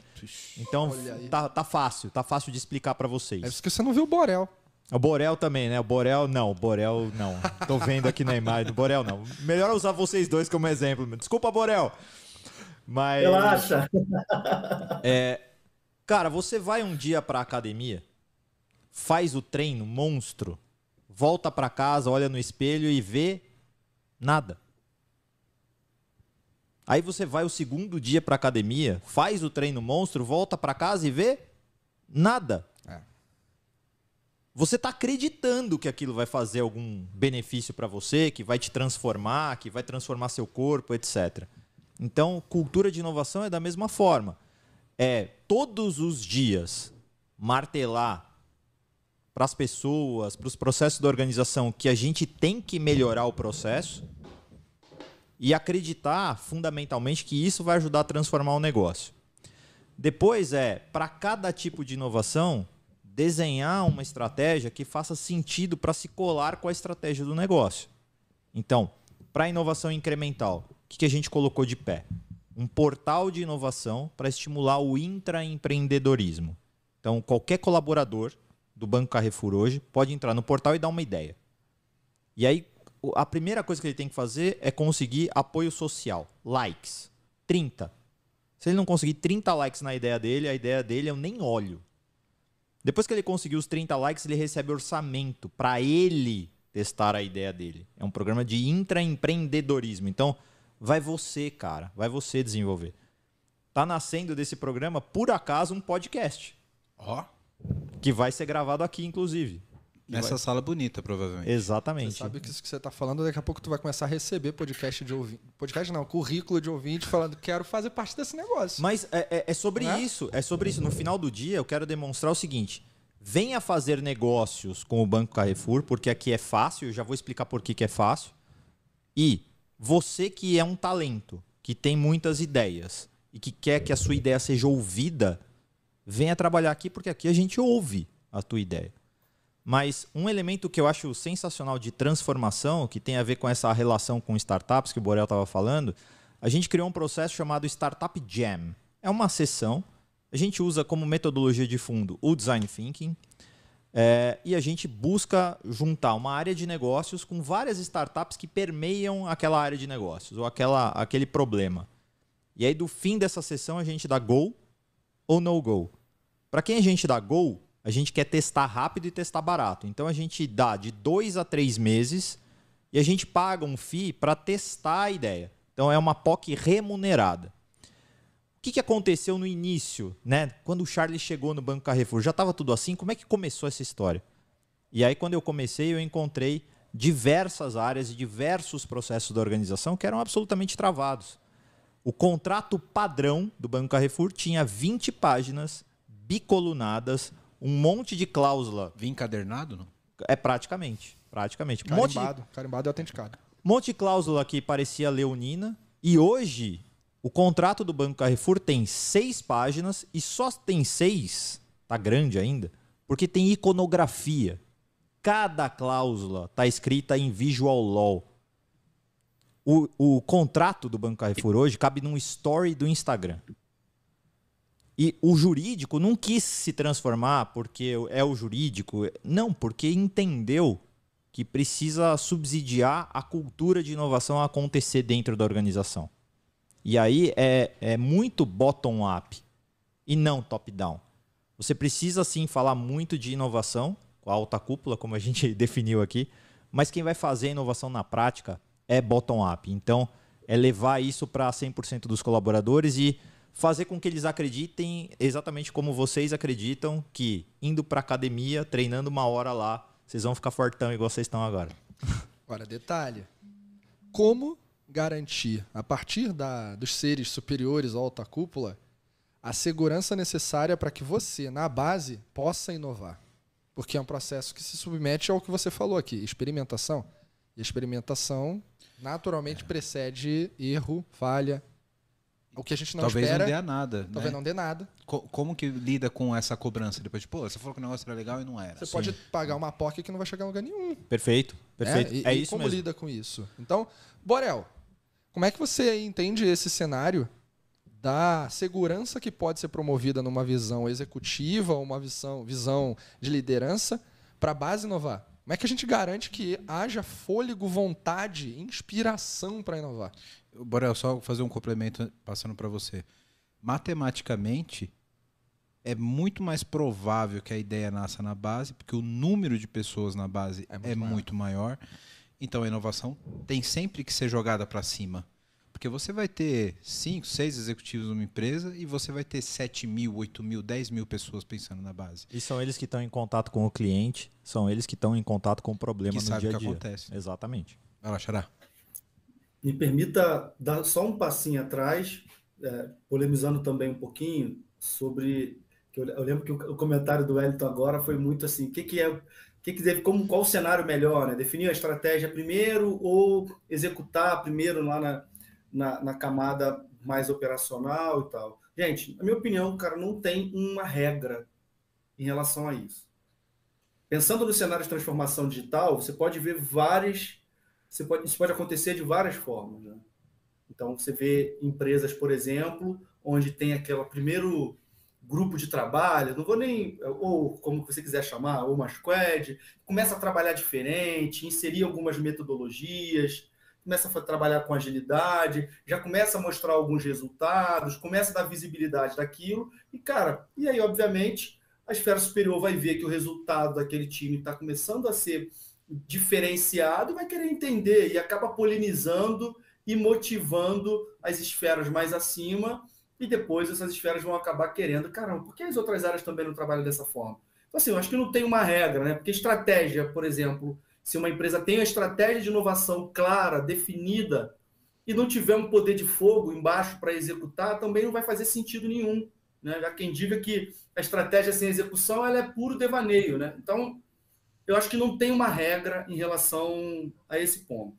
Então, tá fácil de explicar para vocês. É isso que você não viu o Borel. O Borel também, né? O Borel não. Tô vendo aqui na imagem do Borel, não. Melhor usar vocês dois como exemplo. Desculpa, Borel. Mas... Relaxa. Cara, você vai um dia pra academia, faz o treino monstro, volta pra casa, olha no espelho e vê nada. Aí você vai o segundo dia pra academia, faz o treino monstro, volta pra casa e vê nada. Você está acreditando que aquilo vai fazer algum benefício para você, que vai te transformar, que vai transformar seu corpo, etc. Então, cultura de inovação é da mesma forma. É todos os dias martelar para as pessoas, para os processos da organização, que a gente tem que melhorar o processo e acreditar fundamentalmente que isso vai ajudar a transformar o negócio. Depois para cada tipo de inovação, desenhar uma estratégia que faça sentido para se colar com a estratégia do negócio. Então, para a inovação incremental, o que a gente colocou de pé? Um portal de inovação para estimular o intraempreendedorismo. Então, qualquer colaborador do Banco Carrefour hoje pode entrar no portal e dar uma ideia. E aí, a primeira coisa que ele tem que fazer é conseguir apoio social, likes, 30. Se ele não conseguir 30 likes na ideia dele, a ideia dele eu nem olho. Depois que ele conseguiu os 30 likes, ele recebe orçamento para ele testar a ideia dele. É um programa de intraempreendedorismo. Então, vai você, cara. Vai você desenvolver. Tá nascendo desse programa, por acaso, um podcast. Que vai ser gravado aqui, inclusive. Nessa sala bonita, provavelmente. Exatamente. Você sabe que isso que você está falando, daqui a pouco tu vai começar a receber podcast de ouvinte. Podcast não, currículo de ouvinte falando quero fazer parte desse negócio. Mas é sobre isso. É sobre isso. No final do dia, eu quero demonstrar o seguinte. Venha fazer negócios com o Banco Carrefour, porque aqui é fácil. Eu já vou explicar por que é fácil. E você que é um talento, que tem muitas ideias e que quer que a sua ideia seja ouvida, venha trabalhar aqui, porque aqui a gente ouve a tua ideia. Mas um elemento que eu acho sensacional de transformação, que tem a ver com essa relação com startups que o Borel estava falando, a gente criou um processo chamado Startup Jam. É uma sessão, a gente usa como metodologia de fundo o Design Thinking, e a gente busca juntar uma área de negócios com várias startups que permeiam aquela área de negócios, ou aquele problema. E aí, do fim dessa sessão, a gente dá go ou no go. Para quem a gente dá go, a gente quer testar rápido e testar barato. Então, a gente dá de 2 a 3 meses e a gente paga um FII para testar a ideia. Então, é uma POC remunerada. O que aconteceu no início, né? Quando o Charlie chegou no Banco Carrefour? Já estava tudo assim? Como é que começou essa história? E aí, quando eu comecei, eu encontrei diversas áreas e diversos processos da organização que eram absolutamente travados. O contrato padrão do Banco Carrefour tinha 20 páginas bicolunadas, um monte de cláusula. Vim encadernado, não? Praticamente. Carimbado e autenticado. Um monte de cláusula que parecia leonina. E hoje, o contrato do Banco Carrefour tem 6 páginas e só tem 6, tá grande ainda, porque tem iconografia. Cada cláusula tá escrita em Visual Law. O contrato do Banco Carrefour hoje cabe num story do Instagram. E o jurídico não quis se transformar porque é o jurídico. Não, porque entendeu que precisa subsidiar a cultura de inovação a acontecer dentro da organização. E aí é muito bottom-up e não top-down. Você precisa, sim, falar muito de inovação, com a alta cúpula, como a gente definiu aqui, mas quem vai fazer a inovação na prática é bottom-up. Então, é levar isso para 100% dos colaboradores e fazer com que eles acreditem exatamente como vocês acreditam que indo para academia, treinando 1 hora lá, vocês vão ficar fortão igual vocês estão agora. Agora, detalhe. Como garantir, a partir dos seres superiores à alta cúpula, a segurança necessária para que você, na base, possa inovar? Porque é um processo que se submete ao que você falou aqui, experimentação. E a experimentação naturalmente precede erro, falha. O que a gente não talvez espera... Talvez não dê nada. Talvez né? não dê nada. Como que lida com essa cobrança? Depois de, você falou que o negócio era legal e não era. Você pode pagar uma POC que não vai chegar em lugar nenhum. Perfeito. E isso como mesmo. lida com isso? Então, Borel, como é que você entende esse cenário da segurança que pode ser promovida numa visão executiva ou uma visão de liderança para a base inovar? Como é que a gente garante que haja fôlego, vontade, inspiração para inovar? Borel, só fazer um complemento passando para você. Matematicamente, é muito mais provável que a ideia nasça na base, porque o número de pessoas na base é muito maior. Então, a inovação tem sempre que ser jogada para cima. Porque você vai ter 5, 6 executivos numa empresa e você vai ter 7 mil, 8 mil, 10 mil pessoas pensando na base. E são eles que estão em contato com o cliente, são eles que estão em contato com o problema no dia a dia. Que sabe o que acontece. Exatamente. Vai lá, Xará. Me permita dar só um passinho atrás, polemizando também um pouquinho sobre... Eu lembro que o comentário do Wellington agora foi muito assim, qual o cenário melhor, né? Definir a estratégia primeiro ou executar primeiro lá na camada mais operacional e tal. Gente, na minha opinião, cara, não tem uma regra em relação a isso. Pensando no cenário de transformação digital, você pode ver isso pode acontecer de várias formas, né? Então, você vê empresas, por exemplo, onde tem aquele primeiro grupo de trabalho, não vou nem, ou como você quiser chamar, ou uma squad, começa a trabalhar diferente, inserir algumas metodologias, começa a trabalhar com agilidade, já começa a mostrar alguns resultados, começa a dar visibilidade daquilo, e aí, obviamente, a esfera superior vai ver que o resultado daquele time está começando a ser diferenciado, vai querer entender e acaba polinizando e motivando as esferas mais acima, e depois essas esferas vão acabar querendo, caramba, por que as outras áreas também não trabalham dessa forma? Então, assim, eu acho que não tem uma regra, né? Porque estratégia, por exemplo, se uma empresa tem uma estratégia de inovação clara, definida, e não tiver um poder de fogo embaixo para executar, também não vai fazer sentido nenhum, né? Já quem diga que a estratégia sem execução ela é puro devaneio, né? Então, eu acho que não tem uma regra em relação a esse ponto.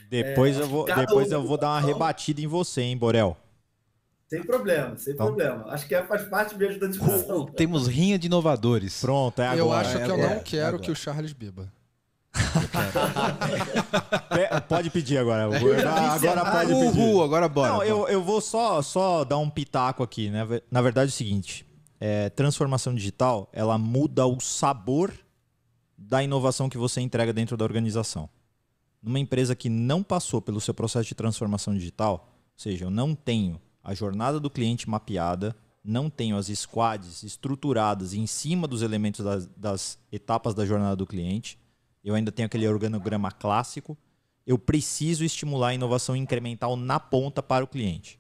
Depois eu vou dar uma rebatida em você, hein, Borel? Sem problema, sem problema. Acho que faz parte mesmo da discussão. Temos rinha de inovadores. Pronto, é agora. Eu acho que eu não quero que o Charles beba. Pode pedir agora. Agora pode pedir. Agora bora. Não, eu vou só dar um pitaco aqui, né? Na verdade é o seguinte, transformação digital, ela muda o sabor da inovação que você entrega dentro da organização. Numa empresa que não passou pelo seu processo de transformação digital, ou seja, eu não tenho a jornada do cliente mapeada, não tenho as squads estruturadas em cima dos elementos das etapas da jornada do cliente, eu ainda tenho aquele organograma clássico, eu preciso estimular a inovação incremental na ponta para o cliente.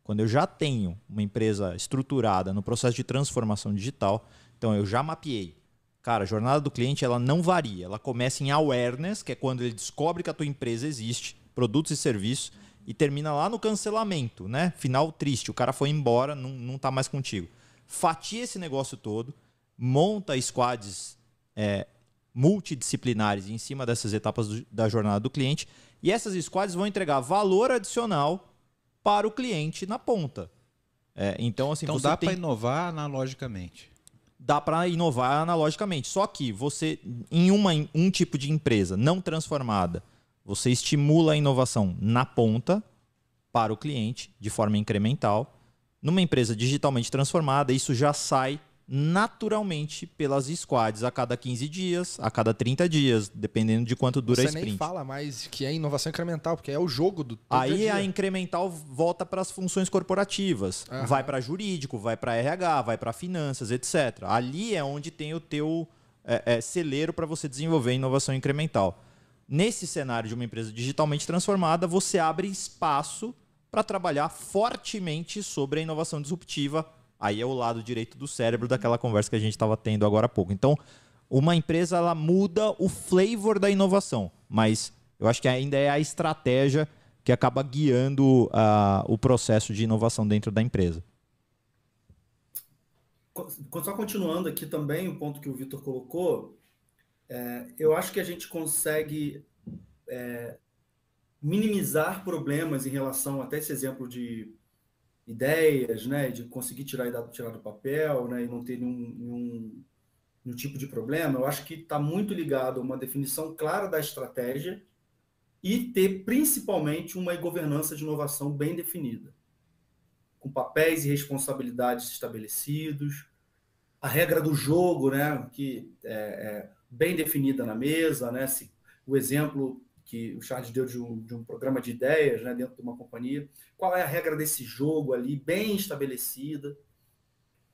Quando eu já tenho uma empresa estruturada no processo de transformação digital, então eu já mapeei. Cara, a jornada do cliente ela não varia, ela começa em awareness, que é quando ele descobre que a tua empresa existe, produtos e serviços, e termina lá no cancelamento, né? Final triste, o cara foi embora, não está mais contigo. Fatia esse negócio todo, monta squads multidisciplinares em cima dessas etapas da jornada do cliente, e essas squads vão entregar valor adicional para o cliente na ponta. Então, assim, dá para inovar analogicamente. Dá para inovar analogicamente. Só que você, em um tipo de empresa não transformada, você estimula a inovação na ponta para o cliente de forma incremental. Numa empresa digitalmente transformada, isso já sai naturalmente pelas squads a cada 15 dias, a cada 30 dias, dependendo de quanto dura a Você sprint. nem fala mais que é inovação incremental, porque é o jogo do todo Aí dia. a incremental volta para as funções corporativas. Aham. Vai para jurídico, vai para RH, vai para finanças, etc. Ali é onde tem o teu celeiro para você desenvolver inovação incremental. Nesse cenário de uma empresa digitalmente transformada, você abre espaço para trabalhar fortemente sobre a inovação disruptiva. Aí é o lado direito do cérebro daquela conversa que a gente estava tendo agora há pouco. Então, uma empresa ela muda o flavor da inovação, mas eu acho que ainda é a estratégia que acaba guiando o processo de inovação dentro da empresa. Só continuando aqui também, o ponto que o Vitor colocou, eu acho que a gente consegue minimizar problemas em relação até esse exemplo de ideias, né, de conseguir tirar do papel, né, e não ter nenhum tipo de problema. Eu acho que está muito ligado a uma definição clara da estratégia e ter principalmente uma governança de inovação bem definida, com papéis e responsabilidades estabelecidos, a regra do jogo, né, que é bem definida na mesa, né, o exemplo que o Charles deu de um programa de ideias, né, dentro de uma companhia, qual é a regra desse jogo ali, bem estabelecida,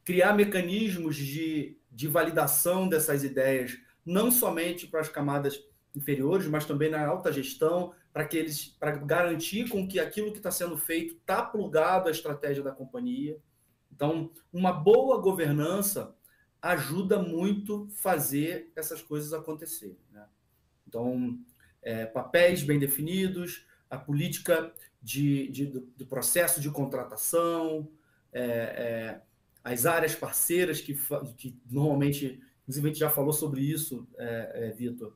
criar mecanismos de validação dessas ideias, não somente para as camadas inferiores, mas também na alta gestão, para garantir com que aquilo que está sendo feito está plugado à estratégia da companhia. Então, uma boa governança ajuda muito fazer essas coisas acontecerem, né? Então, papéis bem definidos, a política do processo de contratação, as áreas parceiras que normalmente, inclusive a gente já falou sobre isso, Vitor,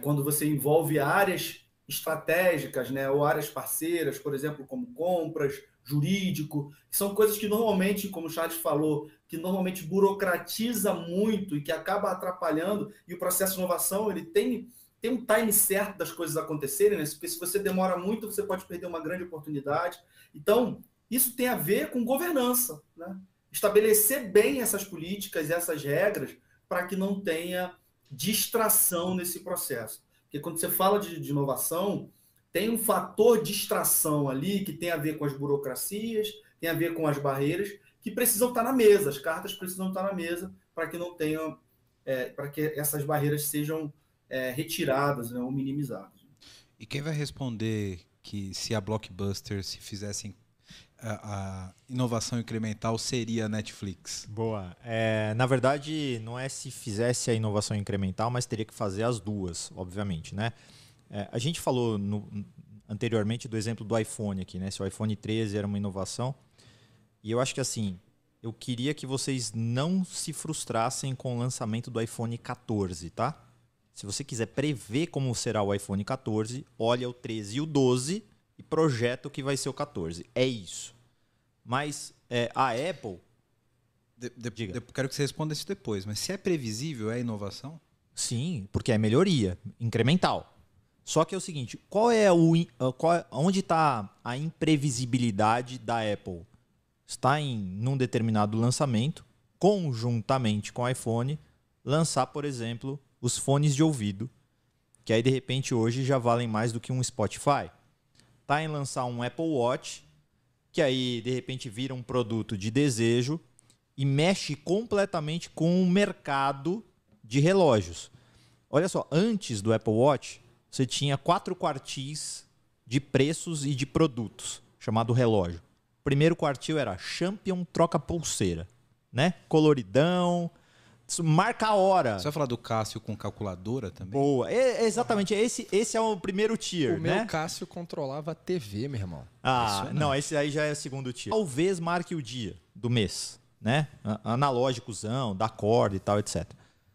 quando você envolve áreas estratégicas, né, ou áreas parceiras, por exemplo, como compras, jurídico, que são coisas que normalmente, como o Charles falou, que normalmente burocratiza muito e que acaba atrapalhando, e o processo de inovação ele tem um time certo das coisas acontecerem, né? Porque se você demora muito, você pode perder uma grande oportunidade. Então, isso tem a ver com governança, né? Estabelecer bem essas políticas e essas regras para que não tenha distração nesse processo. Porque quando você fala de inovação, tem um fator distração ali que tem a ver com as burocracias, tem a ver com as barreiras, que precisam estar na mesa, as cartas precisam estar na mesa para que não tenham, para que essas barreiras sejam retiradas, né, ou minimizadas. E quem vai responder que se a Blockbuster se fizessem a inovação incremental seria a Netflix? Boa. Na verdade, não é se fizesse a inovação incremental, mas teria que fazer as duas, obviamente, né? A gente falou anteriormente do exemplo do iPhone aqui, né? Se o iPhone 13 era uma inovação. E eu acho que assim, eu queria que vocês não se frustrassem com o lançamento do iPhone 14, tá? Se você quiser prever como será o iPhone 14, olha o 13 e o 12 e projeta o que vai ser o 14. É isso. Mas a Apple... Eu quero que você responda isso depois, mas se é previsível, é inovação? Sim, porque é melhoria incremental. Só que é o seguinte, onde está a imprevisibilidade da Apple? Está num determinado lançamento, conjuntamente com o iPhone, lançar, por exemplo, os fones de ouvido, que aí de repente hoje já valem mais do que um Spotify. Está em lançar um Apple Watch, que aí de repente vira um produto de desejo e mexe completamente com o mercado de relógios. Olha só, antes do Apple Watch, você tinha 4 quartis de preços e de produtos, chamado relógio. O primeiro quartil era Champion troca pulseira, né? Coloridão, marca a hora. Você vai falar do Cássio com calculadora também? Boa, exatamente, esse é o primeiro tier, O né? meu Cássio controlava a TV, meu irmão. Não, esse aí já é o segundo tier. Talvez marque o dia do mês, né? Analógicozão, da corda e tal, etc.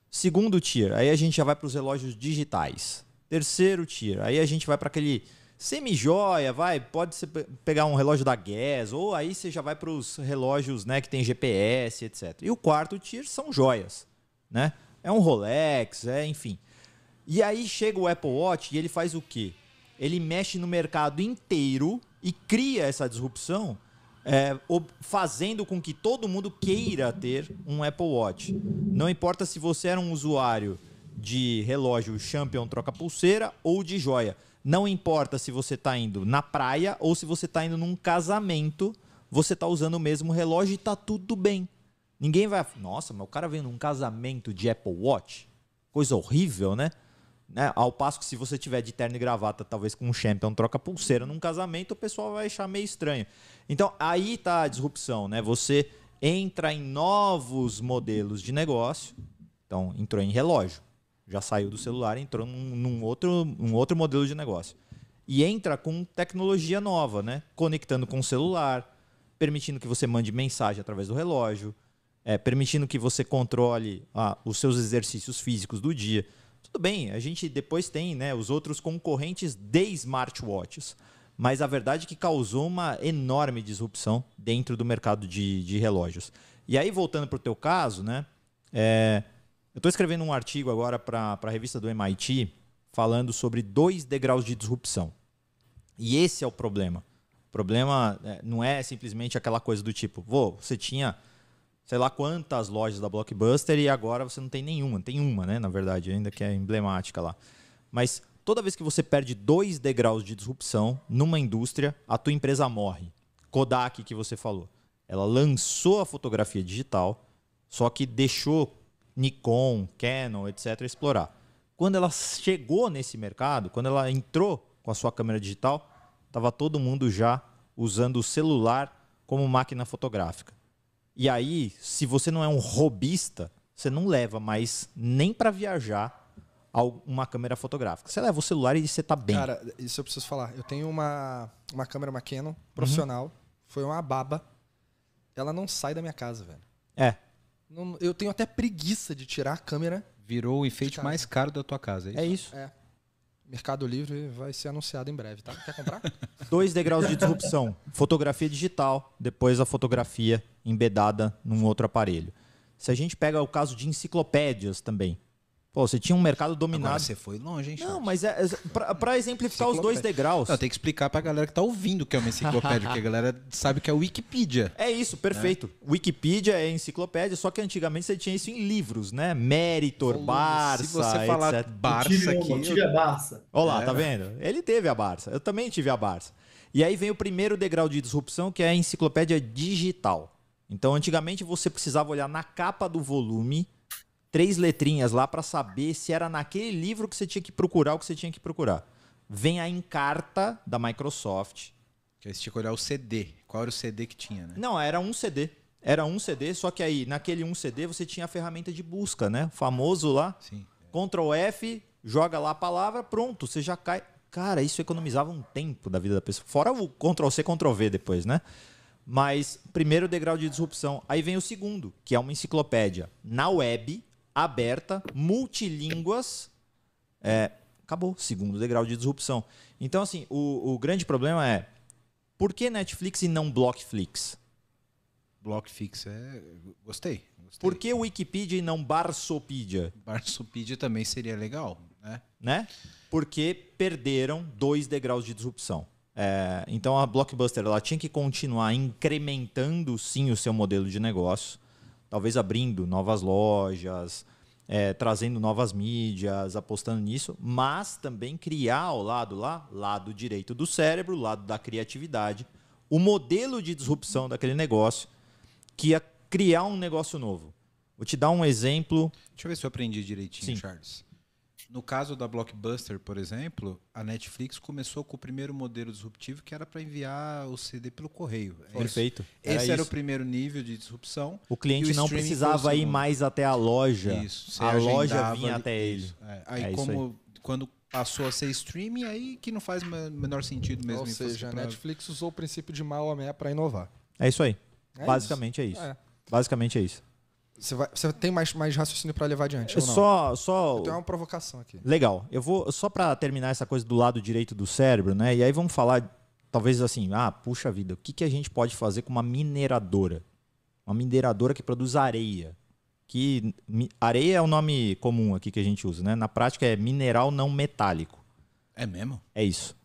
Segundo tier, aí a gente já vai para os relógios digitais. Terceiro tier, aí a gente vai para aquele semi-joia, pode ser pegar um relógio da Guess, ou aí você já vai para os relógios, né, que tem GPS, etc. E o quarto tier são joias, né? É um Rolex, enfim. E aí chega o Apple Watch e ele faz o quê? Ele mexe no mercado inteiro e cria essa disrupção fazendo com que todo mundo queira ter um Apple Watch. Não importa se você era um usuário de relógio Champion troca-pulseira ou de joia. Não importa se você está indo na praia ou se você está indo num casamento, você está usando o mesmo relógio e está tudo bem. Ninguém vai... Nossa, mas o cara veio num casamento de Apple Watch? Coisa horrível, né? Ao passo que se você tiver de terno e gravata, talvez com um Champion troca-pulseira num casamento, o pessoal vai achar meio estranho. Então, aí está a disrupção, né? Você entra em novos modelos de negócio. Então, entrou em relógio. Já saiu do celular e entrou num outro modelo de negócio. E entra com tecnologia nova, né? Conectando com o celular, permitindo que você mande mensagem através do relógio, permitindo que você controle os seus exercícios físicos do dia. Tudo bem, a gente depois tem, né, os outros concorrentes de smartwatches. Mas a verdade é que causou uma enorme disrupção dentro do mercado de relógios. E aí, voltando para o teu caso, né? Eu estou escrevendo um artigo agora para a revista do MIT falando sobre 2 degraus de disrupção. E esse é o problema. O problema não é simplesmente aquela coisa do tipo, você tinha sei lá quantas lojas da Blockbuster e agora você não tem nenhuma. Tem uma, né, na verdade, ainda que é emblemática lá. Mas toda vez que você perde 2 degraus de disrupção numa indústria, a tua empresa morre. Kodak, que você falou. Ela lançou a fotografia digital, só que deixou Nikon, Canon, etc. explorar. Quando ela chegou nesse mercado, quando ela entrou com a sua câmera digital, estava todo mundo já usando o celular como máquina fotográfica. E aí, se você não é um robista, você não leva mais nem para viajar uma câmera fotográfica. Você leva o celular e você está bem. Cara, isso eu preciso falar. Eu tenho uma câmera, uma Canon profissional. Foi uma baba. Ela não sai da minha casa, velho. Eu tenho até preguiça de tirar a câmera. Virou o enfeite mais caro da tua casa, é isso? É isso. Mercado Livre vai ser anunciado em breve, tá? Quer comprar? 2 degraus de disrupção. Fotografia digital, depois a fotografia embedada num outro aparelho. Se a gente pega o caso de enciclopédias também. Você tinha um mercado dominado. Agora você foi longe, hein, Charles? Não, mas para exemplificar os 2 degraus. Não, tem que explicar pra galera que tá ouvindo o que é uma enciclopédia, porque a galera sabe que é Wikipedia. É isso, perfeito. Wikipedia é enciclopédia, só que antigamente você tinha isso em livros, né? Meritor, Barça, se você falar etc. Barça aqui... Eu tive a Barça. Olha lá, tá vendo? Ele teve a Barça. Eu também tive a Barça. E aí vem o primeiro degrau de disrupção, que é a enciclopédia digital. Então, antigamente você precisava olhar na capa do volume 3 letrinhas lá para saber se era naquele livro que você tinha que procurar o que você tinha que procurar. Vem a Encarta da Microsoft. Que aí você tinha que olhar o CD. Qual era o CD que tinha, né? Não, era um CD. Era um CD, só que aí naquele um CD você tinha a ferramenta de busca, né? O famoso lá. Sim. Ctrl F, joga lá a palavra, pronto, você já cai. Cara, isso economizava um tempo da vida da pessoa. Fora o Ctrl C, Ctrl V depois, né? Mas primeiro degrau de disrupção. Aí vem o segundo, que é uma enciclopédia na web, aberta, multilínguas. Acabou, segundo degrau de disrupção. Então, assim, o grande problema é por que Netflix e não Blockflix? Blockflix Gostei. Por que Wikipedia e não Barçopedia? Barçopedia também seria legal, né? Porque perderam 2 degraus de disrupção. Então a Blockbuster ela tinha que continuar incrementando sim o seu modelo de negócio, talvez abrindo novas lojas, trazendo novas mídias, apostando nisso, mas também criar ao lado lá, lado direito do cérebro, lado da criatividade, o modelo de disrupção daquele negócio que ia criar um negócio novo. Vou te dar um exemplo. Deixa eu ver se eu aprendi direitinho, Sim. Charles. No caso da Blockbuster, por exemplo, a Netflix começou com o primeiro modelo disruptivo que era para enviar o CD pelo correio. Perfeito. Esse era o primeiro nível de disrupção. O cliente não precisava ir mais até a loja. Isso. A loja vinha até ele. Aí quando passou a ser streaming, aí que não faz o menor sentido mesmo. Ou seja, a Netflix usou o princípio de Maomé para inovar. É isso aí. Basicamente é isso. Basicamente é isso. Você tem mais raciocínio para levar adiante? Ou não? Só. Eu tenho uma provocação aqui. Legal. Eu vou só para terminar essa coisa do lado direito do cérebro, né? E aí vamos falar, talvez assim, puxa vida, o que a gente pode fazer com uma mineradora? Uma mineradora que produz areia. Areia é o nome comum aqui que a gente usa, né? Na prática é mineral não metálico. É mesmo? É isso.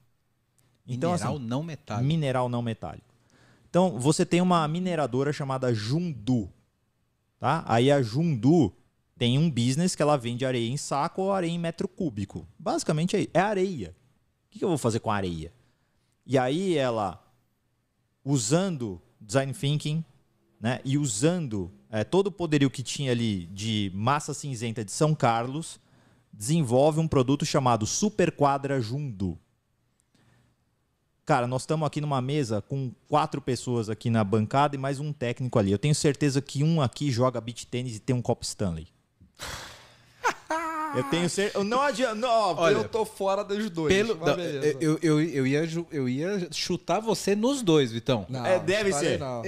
Então, Mineral não metálico. Mineral não metálico. Então, você tem uma mineradora chamada Jundu. Tá? Aí a Jundu tem um business que ela vende areia em saco ou areia em metro cúbico. Basicamente é areia. O que eu vou fazer com a areia? E aí ela, usando Design Thinking, né, e usando todo o poderio que tinha ali de massa cinzenta de São Carlos, desenvolve um produto chamado Super Quadra Jundu. Cara, nós estamos aqui numa mesa com 4 pessoas aqui na bancada e mais um técnico ali. Eu tenho certeza que um aqui joga beach tênis e tem um copo Stanley. Eu tenho certeza. Não adianta. Não, Olha, eu tô fora dos dois. Eu ia chutar você nos dois, Vitão. Não, deve ser. Não.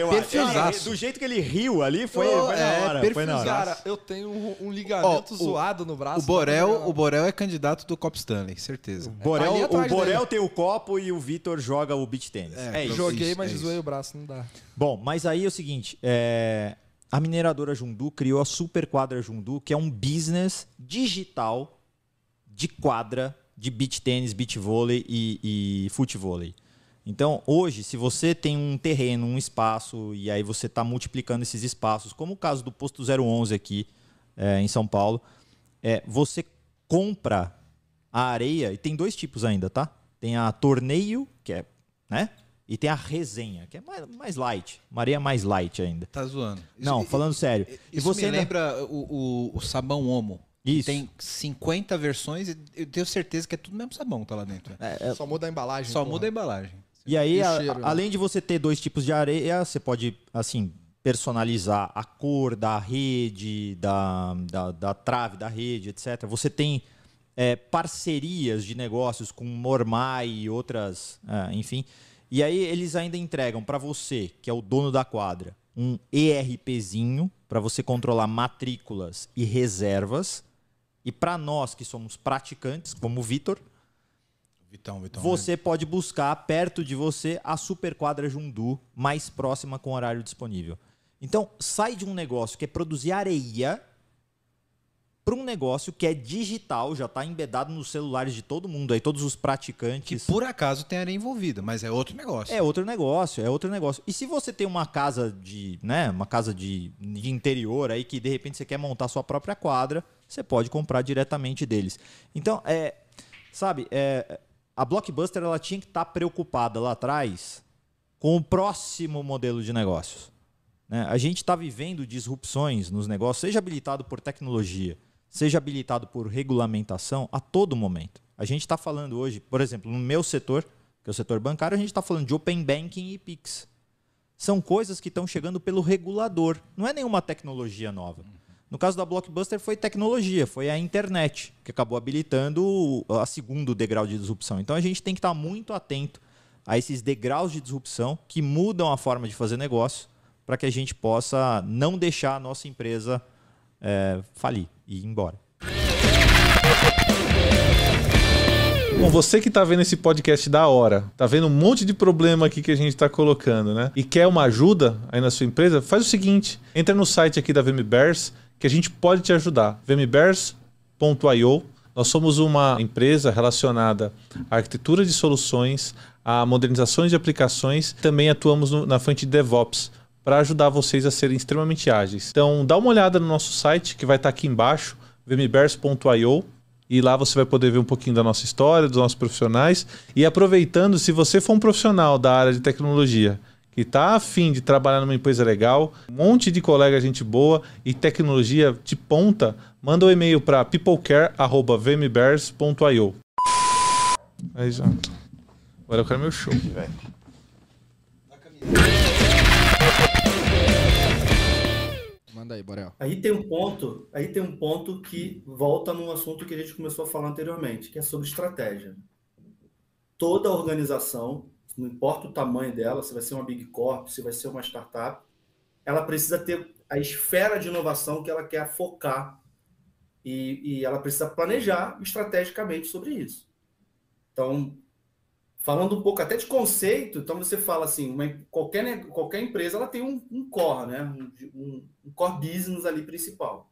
Perfilzaço. Do jeito que ele riu ali, foi na hora. Foi na hora. Cara, eu tenho um ligamento zoado no braço. O Borel é candidato do Copo Stanley, certeza. O Borel tem o copo e o Vitor joga o beach tênis. Joguei, mas zoei o braço, não dá. Bom, mas aí é o seguinte, a mineradora Jundu criou a Super Quadra Jundu, que é um business digital de quadra de beach tênis, beach vôlei e futevôlei. Então, hoje, se você tem um terreno, um espaço, e aí você está multiplicando esses espaços, como o caso do Posto 011 aqui em São Paulo, você compra a areia, e tem 2 tipos ainda, tá? Tem a torneio, que é, né? E tem a resenha, que é mais light. Uma areia mais light ainda. Tá zoando. Não, falando sério. Isso você me lembra o sabão Omo. Isso. Tem 50 versões e eu tenho certeza que é tudo mesmo sabão que tá lá dentro. Só muda a embalagem. Só muda a embalagem. E aí, E o cheiro, né? além de você ter 2 tipos de areia, você pode, assim, personalizar a cor da rede, da trave da rede, etc. Você tem parcerias de negócios com Mormai e outras, enfim. E aí eles ainda entregam para você, que é o dono da quadra, um ERPzinho para você controlar matrículas e reservas. E para nós que somos praticantes, como o Vitor, Vitão, você pode buscar perto de você a Super Quadra Jundu mais próxima com horário disponível. Então, sai de um negócio que é produzir areia para um negócio que é digital, já está embedado nos celulares de todo mundo, aí todos os praticantes. Que por acaso tem areia envolvida, mas é outro negócio. É outro negócio. E se você tem uma casa de interior aí que de repente você quer montar sua própria quadra, você pode comprar diretamente deles. Então, a Blockbuster ela tinha que estar preocupada lá atrás com o próximo modelo de negócios. Né? A gente está vivendo disrupções nos negócios, seja habilitado por tecnologia, seja habilitado por regulamentação, a todo momento. A gente está falando hoje, por exemplo, no meu setor, que é o setor bancário, a gente está falando de Open Banking e Pix. São coisas que estão chegando pelo regulador. Não é nenhuma tecnologia nova. No caso da Blockbuster foi tecnologia, foi a internet, que acabou habilitando a segundo degrau de disrupção. Então a gente tem que estar muito atento a esses degraus de disrupção que mudam a forma de fazer negócio para que a gente possa não deixar a nossa empresa falir e ir embora. Bom, você que está vendo esse podcast da hora, tá vendo um monte de problema aqui que a gente está colocando, né? E quer uma ajuda aí na sua empresa, faz o seguinte, entra no site aqui da VMBears, que a gente pode te ajudar, vmbears.io. Nós somos uma empresa relacionada à arquitetura de soluções, a modernizações de aplicações, também atuamos na frente de DevOps, para ajudar vocês a serem extremamente ágeis. Então, dá uma olhada no nosso site, que vai estar aqui embaixo, vmbears.io, e lá você vai poder ver um pouquinho da nossa história, dos nossos profissionais. E aproveitando, se você for um profissional da área de tecnologia, que está a fim de trabalhar numa empresa legal, um monte de colega, gente boa e tecnologia de ponta, manda um e-mail para peoplecare@vmbears.io. Aí já. Agora eu quero meu show, velho. Manda aí, Borel. Aí tem um ponto que volta num assunto que a gente começou a falar anteriormente, que é sobre estratégia. Toda organização, não importa o tamanho dela, se vai ser uma Big Corp, se vai ser uma startup, ela precisa ter a esfera de inovação que ela quer focar e ela precisa planejar estrategicamente sobre isso. Então, falando um pouco até de conceito, então você fala assim, qualquer empresa ela tem um core, né? um core business ali principal.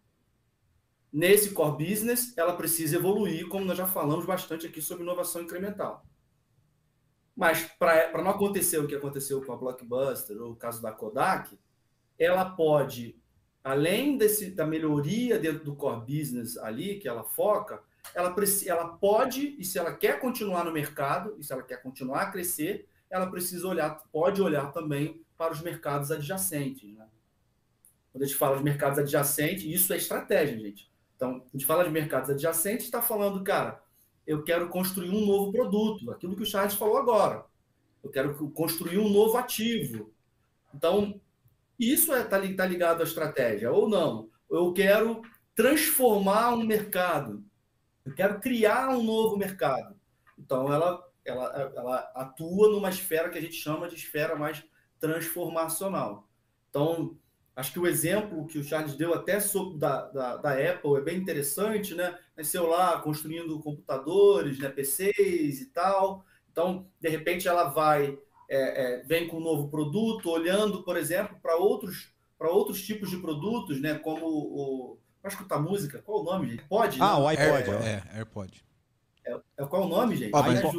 Nesse core business, ela precisa evoluir, como nós já falamos bastante aqui sobre inovação incremental. Mas para não acontecer o que aconteceu com a Blockbuster ou o caso da Kodak, ela pode, além da melhoria dentro do core business ali, que ela foca, ela pode, e se ela quer continuar no mercado, e se ela quer continuar a crescer, ela pode olhar também para os mercados adjacentes. Né? Quando a gente fala de mercados adjacentes, isso é estratégia, gente. Então, a gente fala de mercados adjacentes, está falando, cara, eu quero construir um novo produto, aquilo que o Charles falou agora. Eu quero construir um novo ativo. Então, isso tá ligado à estratégia, ou não. Eu quero transformar um mercado. Eu quero criar um novo mercado. Então, ela atua numa esfera que a gente chama de esfera mais transformacional. Então, acho que o exemplo que o Charles deu até sobre da Apple é bem interessante, né? Nasceu lá construindo computadores, né? PCs e tal. Então, de repente, ela vem com um novo produto, olhando, por exemplo, para outros tipos de produtos, né? Como para escutar música, qual o nome, gente? iPod? Ah, o iPod. AirPod. Qual o nome, gente? iPod.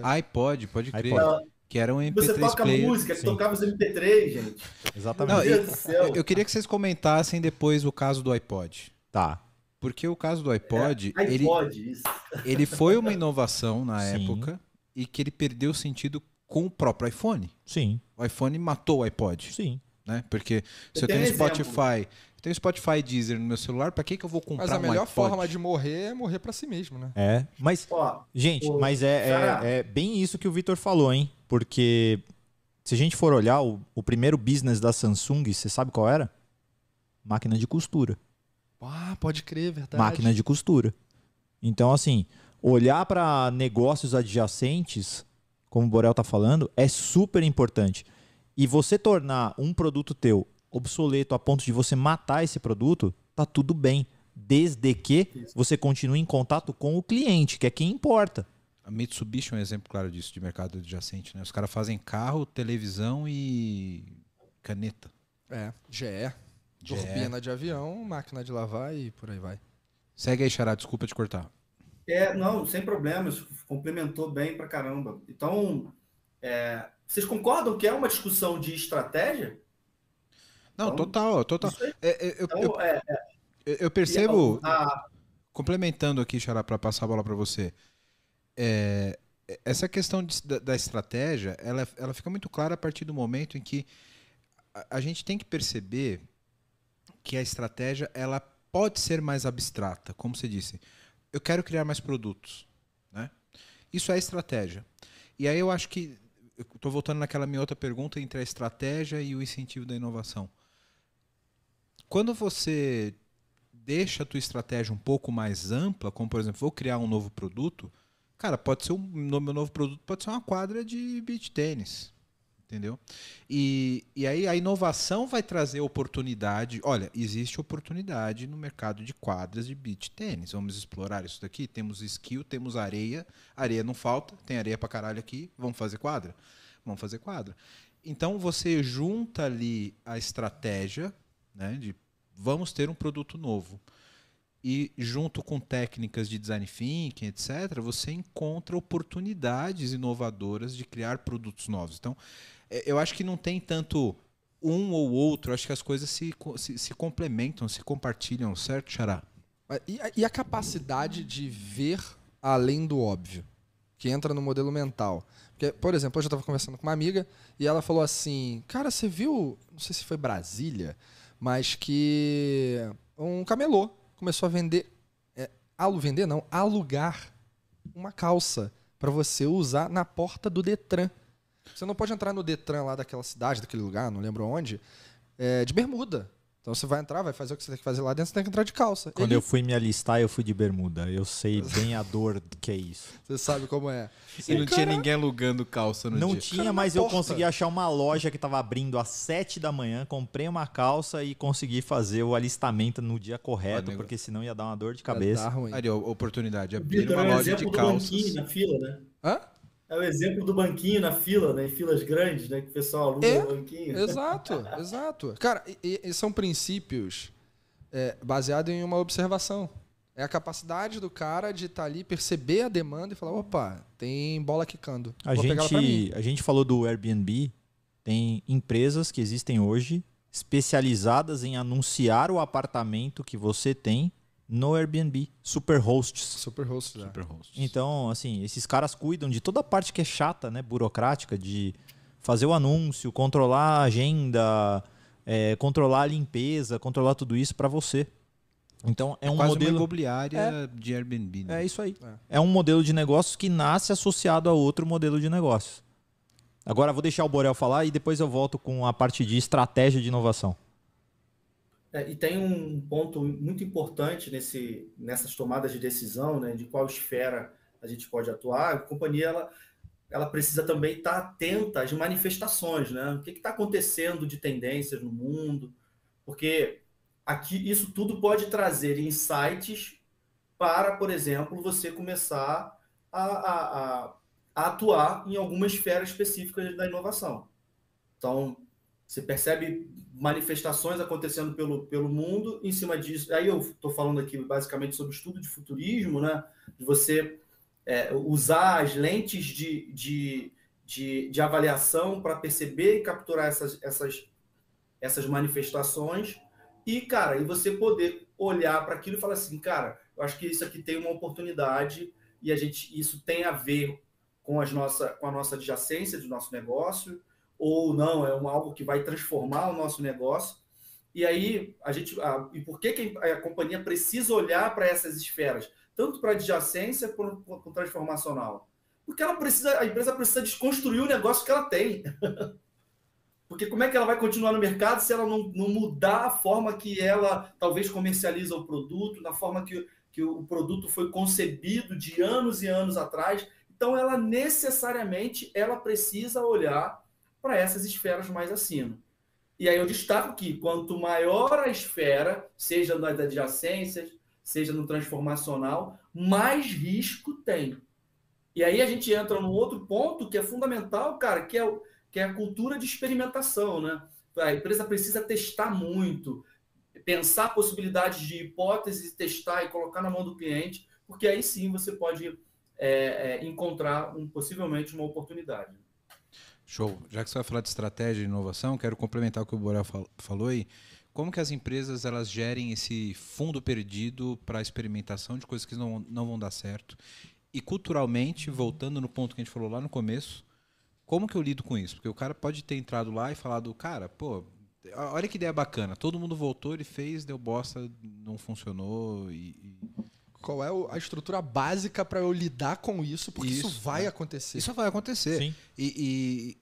iPod, pode crer. iPod. Que era um MP3 Você toca player. música, que Sim. tocava os MP3, gente. Exatamente. Não, Meu Deus do céu. eu queria que vocês comentassem depois o caso do iPod. Tá. Porque o caso do iPod, Isso. ele foi uma inovação na Sim. época e que ele perdeu sentido com o próprio iPhone. Sim, O iPhone matou o iPod, sim. né? Porque se eu tenho tenho um exemplo. Spotify e Deezer no meu celular, pra que eu vou comprar Mas a um melhor iPod? forma de morrer é morrer pra si mesmo, né? É, mas, Ó, gente, Ô, mas Xará. é bem isso que o Vitor falou, hein? Porque se a gente for olhar o primeiro business da Samsung, você sabe qual era? Máquina de costura. Ah, pode crer, verdade. Máquina de costura. Então, assim, olhar para negócios adjacentes, como o Borel tá falando, é super importante. E você tornar um produto teu obsoleto a ponto de você matar esse produto, tá tudo bem. Desde que você continue em contato com o cliente, que é quem importa. A Mitsubishi é um exemplo claro disso, de mercado adjacente, né? Os caras fazem carro, televisão e caneta. GE. Turbina de avião, máquina de lavar e por aí vai. Segue aí, Xará, desculpa te cortar. Não, sem problemas. Complementou bem pra caramba. Então, vocês concordam que é uma discussão de estratégia? Não, Então, total. isso aí. Eu percebo, a- complementando aqui, Xará, para passar a bola para você, essa questão da estratégia, ela fica muito clara a partir do momento em que a gente tem que perceber que a estratégia ela pode ser mais abstrata, como você disse. Eu quero criar mais produtos, né? Isso é estratégia. E aí eu acho que eu estou voltando naquela minha outra pergunta entre a estratégia e o incentivo da inovação. Quando você deixa a tua estratégia um pouco mais ampla, como por exemplo, vou criar um novo produto, cara, pode ser meu novo produto pode ser uma quadra de beach tênis. Entendeu? E aí a inovação vai trazer oportunidade. Olha, existe oportunidade no mercado de quadras de beach tênis. Vamos explorar isso daqui. Temos skill, temos areia. Areia não falta, tem areia pra caralho aqui. Vamos fazer quadra? Vamos fazer quadra. Então você junta ali a estratégia, né, de vamos ter um produto novo. E junto com técnicas de design thinking, etc., você encontra oportunidades inovadoras de criar produtos novos. Então, eu acho que não tem tanto um ou outro, acho que as coisas se complementam, se compartilham, certo, Xará? E a capacidade de ver além do óbvio, que entra no modelo mental. Porque, por exemplo, hoje eu estava conversando com uma amiga e ela falou assim, cara, você viu, não sei se foi Brasília, mas que um camelô começou a alugar uma calça para você usar na porta do Detran. Você não pode entrar no Detran lá daquela cidade, daquele lugar, não lembro onde, de bermuda. Então você vai entrar, vai fazer o que você tem que fazer lá dentro, você tem que entrar de calça. Quando eu fui me alistar, eu fui de bermuda. Eu sei bem a dor que é isso. Você sabe como é. E não tinha ninguém alugando calça no Não dia. tinha, Cara, mas na eu porta. consegui achar uma loja que estava abrindo às 7 da manhã, comprei uma calça e consegui fazer o alistamento no dia correto, nego. porque senão ia dar uma dor de Tá cabeça. ruim. Ali, ó, oportunidade. Abrir Vitor, uma é o loja de exemplo do calças. banquinho na fila, né? Hã? É o exemplo do banquinho na fila, né? Em filas grandes, né? Que o pessoal aluga o banquinho. Exato. Cara, e são princípios baseados em uma observação. É a capacidade do cara de estar ali, perceber a demanda e falar, opa, tem bola quicando. A Vou pegar ela pra mim. gente falou do Airbnb, tem empresas que existem hoje especializadas em anunciar o apartamento que você tem no Airbnb, Superhosts. Superhost, né? Então, assim, esses caras cuidam de toda a parte que é chata, né, burocrática, de fazer o anúncio, controlar a agenda, controlar a limpeza, controlar tudo isso para você. Então, é um quase modelo uma imobiliária de Airbnb. Né? É isso aí. É um modelo de negócios que nasce associado a outro modelo de negócios. Agora vou deixar o Borel falar e depois eu volto com a parte de estratégia de inovação. E tem um ponto muito importante nessas tomadas de decisão, né, de qual esfera a gente pode atuar. A companhia ela precisa também estar atenta às manifestações, né? O que está acontecendo de tendências no mundo, porque aqui isso tudo pode trazer insights para, por exemplo, você começar a atuar em alguma esfera específica da inovação. Então, você percebe manifestações acontecendo pelo mundo, em cima disso. Aí eu estou falando aqui basicamente sobre estudo de futurismo, né? De você usar as lentes de avaliação para perceber e capturar essas manifestações e, cara, e você poder olhar para aquilo e falar assim, cara, eu acho que isso aqui tem uma oportunidade e isso tem a ver com a nossa adjacência do nosso negócio, ou não, algo que vai transformar o nosso negócio. E aí, e por que a companhia precisa olhar para essas esferas? Tanto para adjacência quanto transformacional. Porque a empresa precisa desconstruir o negócio que ela tem. Porque como é que ela vai continuar no mercado se ela não mudar a forma que ela talvez comercializa o produto, na forma que o produto foi concebido de anos e anos atrás? Então, ela necessariamente precisa olhar para essas esferas mais acima. E aí eu destaco que quanto maior a esfera, seja nas adjacências, seja no transformacional, mais risco tem. E aí a gente entra num outro ponto que é fundamental, cara, que é a cultura de experimentação, né? A empresa precisa testar muito, pensar possibilidades de hipóteses, testar e colocar na mão do cliente, porque aí sim você pode encontrar possivelmente uma oportunidade. Show. Já que você vai falar de estratégia e inovação, quero complementar o que o Borel falou aí. Como que as empresas elas gerem esse fundo perdido para experimentação de coisas que não vão dar certo? E culturalmente, voltando no ponto que a gente falou lá no começo, como que eu lido com isso? Porque o cara pode ter entrado lá e falado, cara, pô, olha que ideia bacana. Todo mundo voltou, ele fez, deu bosta, não funcionou Qual é a estrutura básica para eu lidar com isso? Porque isso vai acontecer. Isso vai acontecer. Sim. E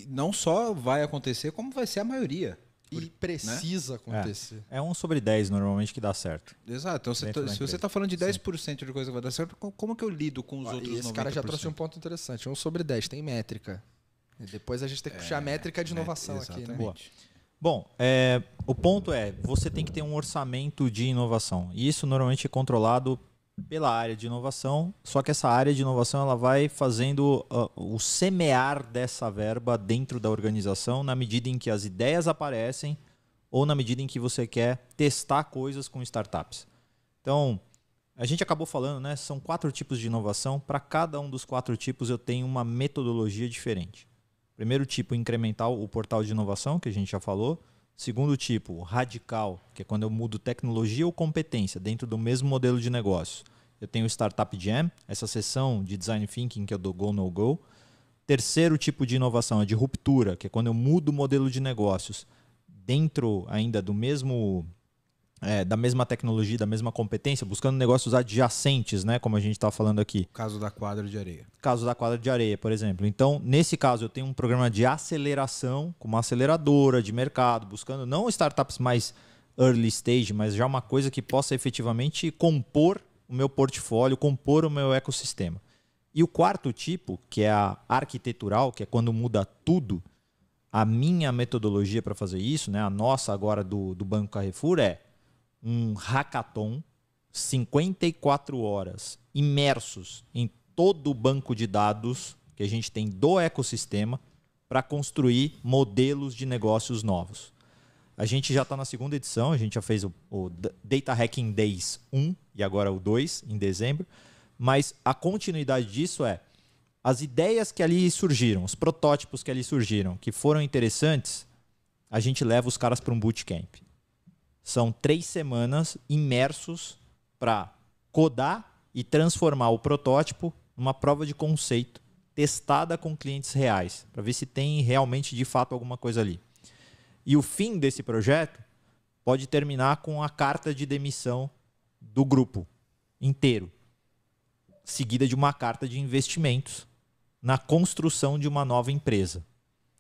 não só vai acontecer, como vai ser a maioria. E precisa acontecer. É 1 sobre 10 normalmente que dá certo. Exato. Então, se você está falando de 10% de coisa que vai dar certo, como que eu lido com os outros 90%? Esse cara já trouxe um ponto interessante. 1 sobre 10, tem métrica. E depois a gente tem que puxar a métrica de inovação aqui, né? Boa. Bom, o ponto você tem que ter um orçamento de inovação. E isso normalmente é controlado pela área de inovação, só que essa área de inovação ela vai fazendo o semear dessa verba dentro da organização na medida em que as ideias aparecem ou na medida em que você quer testar coisas com startups. Então, a gente acabou falando, né? São 4 tipos de inovação. Para cada um dos 4 tipos eu tenho uma metodologia diferente. Primeiro tipo, incremental, o portal de inovação, que a gente já falou. Segundo tipo, radical, que é quando eu mudo tecnologia ou competência dentro do mesmo modelo de negócio. Eu tenho o Startup Jam, essa sessão de Design Thinking que é do Go, No Go. Terceiro tipo de inovação é de ruptura, que é quando eu mudo o modelo de negócios dentro ainda do mesmo... da mesma tecnologia, da mesma competência, buscando negócios adjacentes, né, como a gente está falando aqui. Caso da quadra de areia. Caso da quadra de areia, por exemplo. Então, nesse caso, eu tenho um programa de aceleração, com uma aceleradora de mercado, buscando não startups mais early stage, mas já uma coisa que possa efetivamente compor o meu portfólio, compor o meu ecossistema. E o quarto tipo, que é a arquitetural, que é quando muda tudo, a minha metodologia para fazer isso, né, a nossa agora do Banco Carrefour um hackathon, 54 horas, imersos em todo o banco de dados que a gente tem do ecossistema para construir modelos de negócios novos. A gente já está na segunda edição, a gente já fez o Data Hacking Days 1 e agora o 2 em dezembro. Mas a continuidade disso é as ideias que ali surgiram, os protótipos que ali surgiram, que foram interessantes, a gente leva os caras para um bootcamp. São 3 semanas imersos para codar e transformar o protótipo numa prova de conceito testada com clientes reais, para ver se tem realmente de fato alguma coisa ali. E o fim desse projeto pode terminar com a carta de demissão do grupo inteiro, seguida de uma carta de investimentos na construção de uma nova empresa,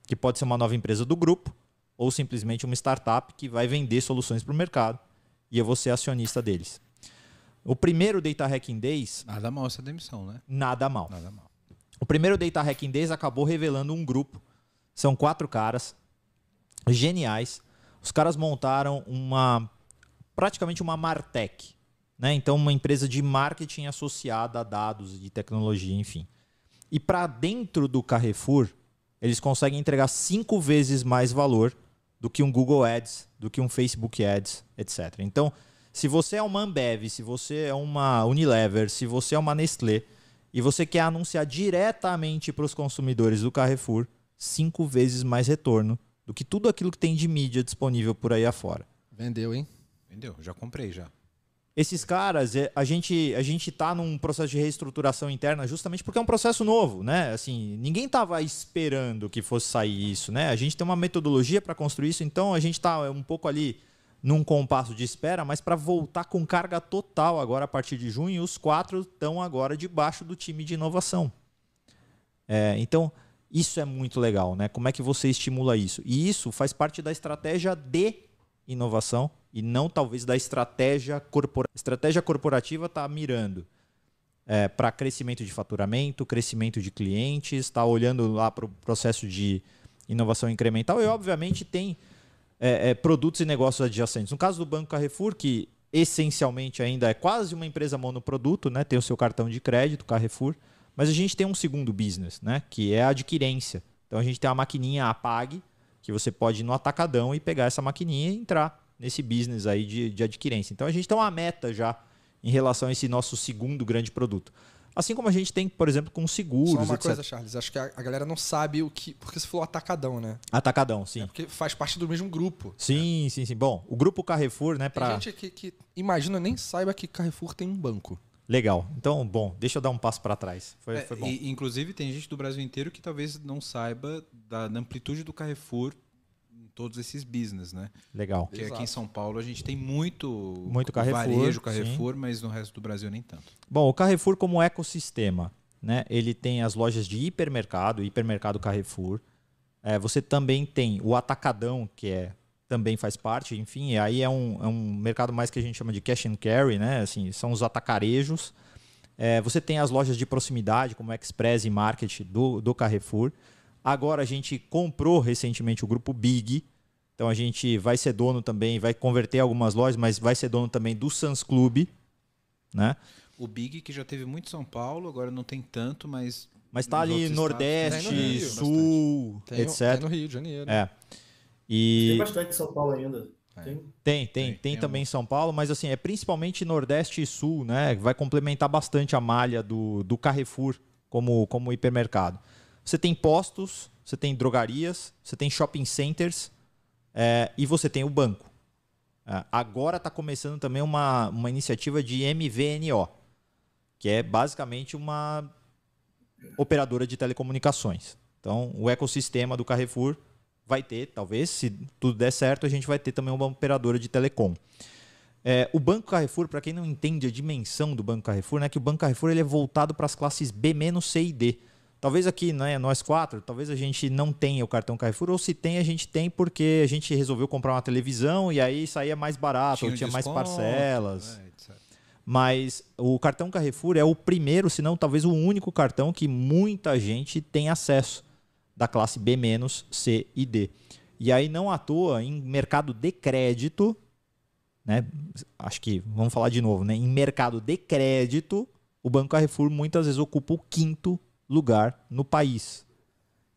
que pode ser uma nova empresa do grupo ou simplesmente uma startup que vai vender soluções para o mercado e eu vou ser acionista deles. O primeiro Data Hacking Days... Nada mal essa demissão, né? Nada mal. Nada mal. O primeiro Data Hacking Days acabou revelando um grupo. São 4 caras geniais. Os caras montaram praticamente uma Martech, né? Então, uma empresa de marketing associada a dados de tecnologia, enfim. E para dentro do Carrefour, eles conseguem entregar 5 vezes mais valor do que um Google Ads, do que um Facebook Ads, etc. Então, se você é uma Ambev, se você é uma Unilever, se você é uma Nestlé e você quer anunciar diretamente para os consumidores do Carrefour, 5 vezes mais retorno do que tudo aquilo que tem de mídia disponível por aí afora. Vendeu, hein? Vendeu, já comprei já. Esses caras, a gente tá num processo de reestruturação interna justamente porque é um processo novo, né? Assim, ninguém estava esperando que fosse sair isso, né? A gente tem uma metodologia para construir isso, então a gente está um pouco ali num compasso de espera, mas para voltar com carga total agora a partir de junho, os 4 estão agora debaixo do time de inovação. Então, isso é muito legal, né? Como é que você estimula isso? E isso faz parte da estratégia de inovação e não talvez da estratégia corporativa. A estratégia corporativa está mirando para crescimento de faturamento, crescimento de clientes, está olhando lá para o processo de inovação incremental e, obviamente, tem produtos e negócios adjacentes. No caso do Banco Carrefour, que essencialmente ainda é quase uma empresa monoproduto, né? Tem o seu cartão de crédito, Carrefour, mas a gente tem um segundo business, né? Que é a adquirência. Então a gente tem a maquininha Apag, que você pode ir no atacadão e pegar essa maquininha e entrar nesse business aí de adquirência. Então a gente tem uma meta já em relação a esse nosso segundo grande produto. Assim como a gente tem, por exemplo, com seguros, Só uma etc. coisa, Charles. Acho que a galera não sabe o que... Porque você falou atacadão, né? Atacadão, sim. Porque faz parte do mesmo grupo. Sim. Bom, o grupo Carrefour, né? Tem gente que imagina nem saiba que Carrefour tem um banco. Legal. Então, bom, deixa eu dar um passo para trás. Foi bom. E, inclusive, tem gente do Brasil inteiro que talvez não saiba da amplitude do Carrefour em todos esses business, né? Legal. Porque aqui em São Paulo a gente tem muito Carrefour, varejo, Carrefour, sim. mas no resto do Brasil nem tanto. Bom, o Carrefour como ecossistema, né? Ele tem as lojas de hipermercado Carrefour. Você também tem o atacadão, que também faz parte, enfim, aí é um mercado mais que a gente chama de cash and carry, né? Assim, são os atacarejos. Você tem as lojas de proximidade, como Express e Market do Carrefour. Agora a gente comprou recentemente o grupo Big, então a gente vai ser dono também, vai converter algumas lojas, mas vai ser dono também do Sam's Club, né? O Big, que já teve muito em São Paulo, agora não tem tanto, mas... Mas está ali Nordeste, Tem no Rio, Sul, Tem etc. no Rio de Janeiro. Tem bastante em São Paulo ainda. Tem também em São Paulo, mas assim, é principalmente Nordeste e Sul, né? Vai complementar bastante a malha do Carrefour como hipermercado. Você tem postos, você tem drogarias, você tem shopping centers e você tem o banco. Agora está começando também uma iniciativa de MVNO, que é basicamente uma operadora de telecomunicações. Então, o ecossistema do Carrefour vai ter, talvez, se tudo der certo, a gente vai ter também uma operadora de telecom. O Banco Carrefour, para quem não entende a dimensão do Banco Carrefour, né, que o Banco Carrefour ele é voltado para as classes B-, C e D. Talvez aqui, né, nós 4, talvez a gente não tenha o cartão Carrefour, ou se tem, a gente tem porque a gente resolveu comprar uma televisão e aí saía mais barato, ou tinha mais parcelas. Etc. Mas o cartão Carrefour é o primeiro, se não talvez o único cartão que muita gente tem acesso da classe B-, C e D. E aí, não à toa, em mercado de crédito, né, acho que, vamos falar de novo, né, em mercado de crédito, o Banco Carrefour muitas vezes ocupa o 5º lugar no país.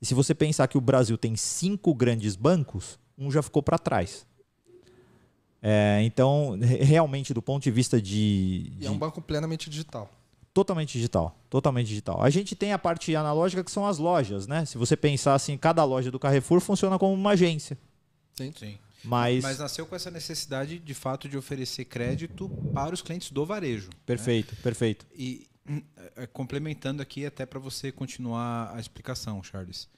E se você pensar que o Brasil tem 5 grandes bancos, um já ficou para trás. Então, realmente, do ponto de vista de... E é um banco plenamente digital. Totalmente digital, totalmente digital. A gente tem a parte analógica que são as lojas, né? Se você pensar assim, cada loja do Carrefour funciona como uma agência. Sim. Mas nasceu com essa necessidade, de fato, de oferecer crédito para os clientes do varejo. perfeito, perfeito. E complementando aqui até para você continuar a explicação, Charles.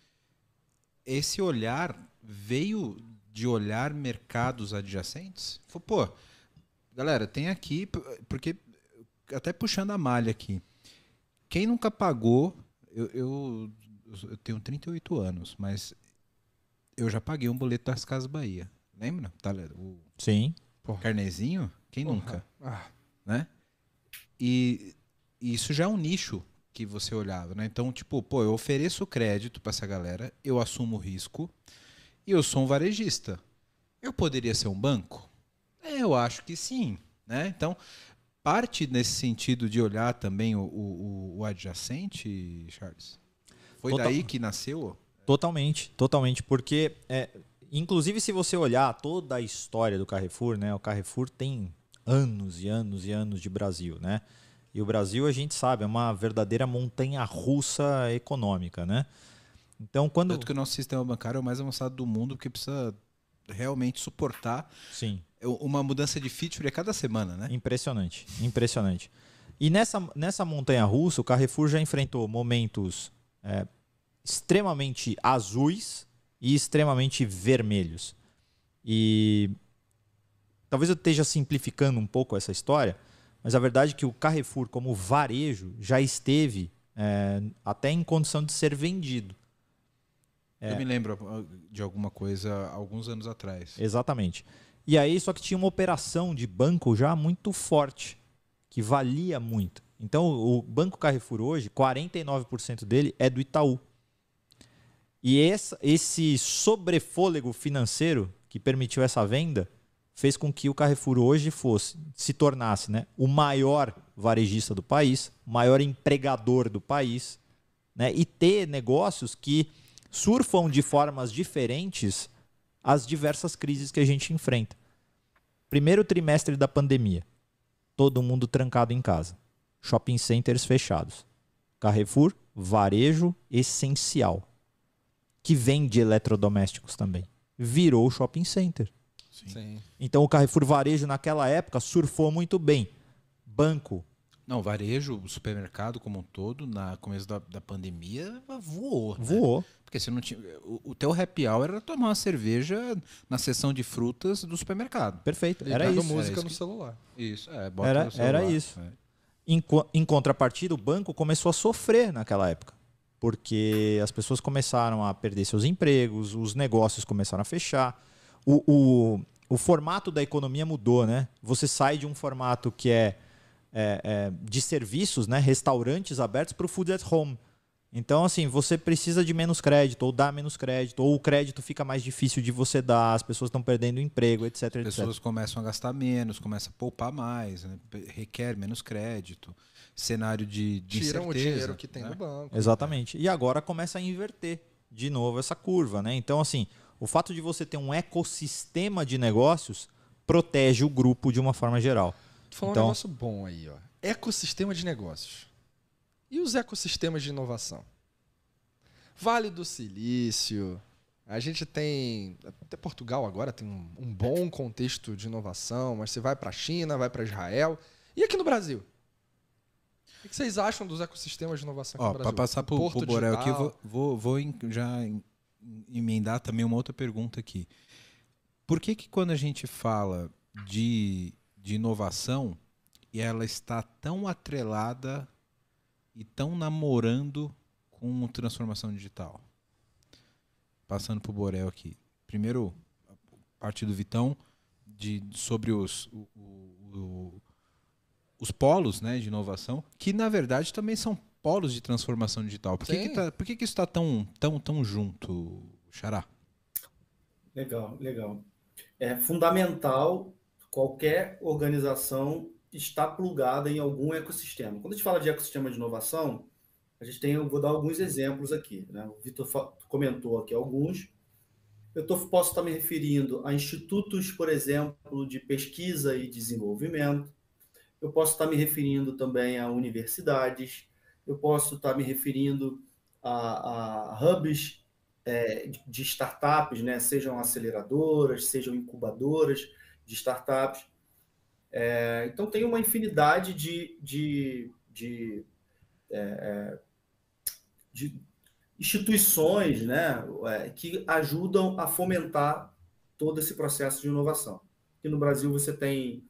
Esse olhar veio de olhar mercados adjacentes? Pô, galera, tem aqui, porque até puxando a malha aqui, quem nunca pagou, eu tenho 38 anos, mas eu já paguei um boleto das Casas Bahia. Lembra? O Sim. carnezinho? Quem nunca? Né? E isso já é um nicho que você olhava, né? Então, tipo, pô, eu ofereço crédito para essa galera, eu assumo o risco e eu sou um varejista. Eu poderia ser um banco? Eu acho que sim, né? Então, parte nesse sentido de olhar também o adjacente, Charles? Foi daí que nasceu? Totalmente, porque inclusive se você olhar toda a história do Carrefour, né? O Carrefour tem anos e anos e anos de Brasil, né? E o Brasil, a gente sabe, é uma verdadeira montanha-russa econômica, né? Então, Tanto que o nosso sistema bancário é o mais avançado do mundo, porque precisa realmente suportar uma mudança de feature a cada semana, né? Impressionante, impressionante. E nessa montanha-russa, o Carrefour já enfrentou momentos extremamente azuis e extremamente vermelhos. E talvez eu esteja simplificando um pouco essa história, mas a verdade é que o Carrefour, como varejo, já esteve até em condição de ser vendido. Eu me lembro de alguma coisa alguns anos atrás. Exatamente. E aí, só que tinha uma operação de banco já muito forte, que valia muito. Então, o Banco Carrefour hoje, 49% dele é do Itaú. E esse sobrefôlego financeiro que permitiu essa venda fez com que o Carrefour hoje se tornasse, né, o maior varejista do país, o maior empregador do país, né, e ter negócios que surfam de formas diferentes as diversas crises que a gente enfrenta. Primeiro trimestre da pandemia, todo mundo trancado em casa, shopping centers fechados. Carrefour, varejo essencial, que vende eletrodomésticos também, virou shopping center. Sim. Então o Carrefour Varejo naquela época surfou muito bem. Banco. Não, varejo, o supermercado como um todo, no começo da pandemia, voou. Né? Voou. Porque você não tinha. O teu happy hour era tomar uma cerveja na seção de frutas do supermercado. Perfeito. Era Era isso. isso. Música no celular. Isso, bota no celular. Era isso. Em contrapartida, o banco começou a sofrer naquela época. Porque as pessoas começaram a perder seus empregos, os negócios começaram a fechar. O formato da economia mudou, né? Você sai de um formato que é de serviços, né? Restaurantes abertos, para o food at home. Então, assim, você precisa de menos crédito, ou dá menos crédito, ou o crédito fica mais difícil de você dar, as pessoas estão perdendo o emprego, etc. As pessoas começam a gastar menos, começam a poupar mais, né? Requer menos crédito, cenário de Tiram incerteza, o dinheiro que tem né? no banco. Exatamente. E agora começa a inverter de novo essa curva, né? Então, assim, o fato de você ter um ecossistema de negócios protege o grupo de uma forma geral. Tu falou um negócio bom aí, ó. Ecossistema de negócios. E os ecossistemas de inovação? Vale do Silício. A gente tem... Até Portugal agora tem um bom contexto de inovação, mas você vai para a China, vai para Israel. E aqui no Brasil? O que vocês acham dos ecossistemas de inovação aqui no Brasil? Para passar para o Borel aqui, vou já emendar também uma outra pergunta aqui. Por que quando a gente fala de inovação e ela está tão atrelada e tão namorando com transformação digital? Passando para o Borel aqui. Primeiro, a parte do Vitão sobre os polos, né, de inovação, que na verdade também são polos de transformação digital. Por que isso está tão junto, Xará? Legal. É fundamental qualquer organização estar plugada em algum ecossistema. Quando a gente fala de ecossistema de inovação, eu vou dar alguns exemplos aqui, né? O Vitor comentou aqui alguns. Posso estar me referindo a institutos, por exemplo, de pesquisa e desenvolvimento. Eu posso estar me referindo também a universidades. Eu posso estar me referindo a hubs de startups, né? Sejam aceleradoras, sejam incubadoras de startups. Então, tem uma infinidade de instituições, né, que ajudam a fomentar todo esse processo de inovação. Aqui no Brasil você tem,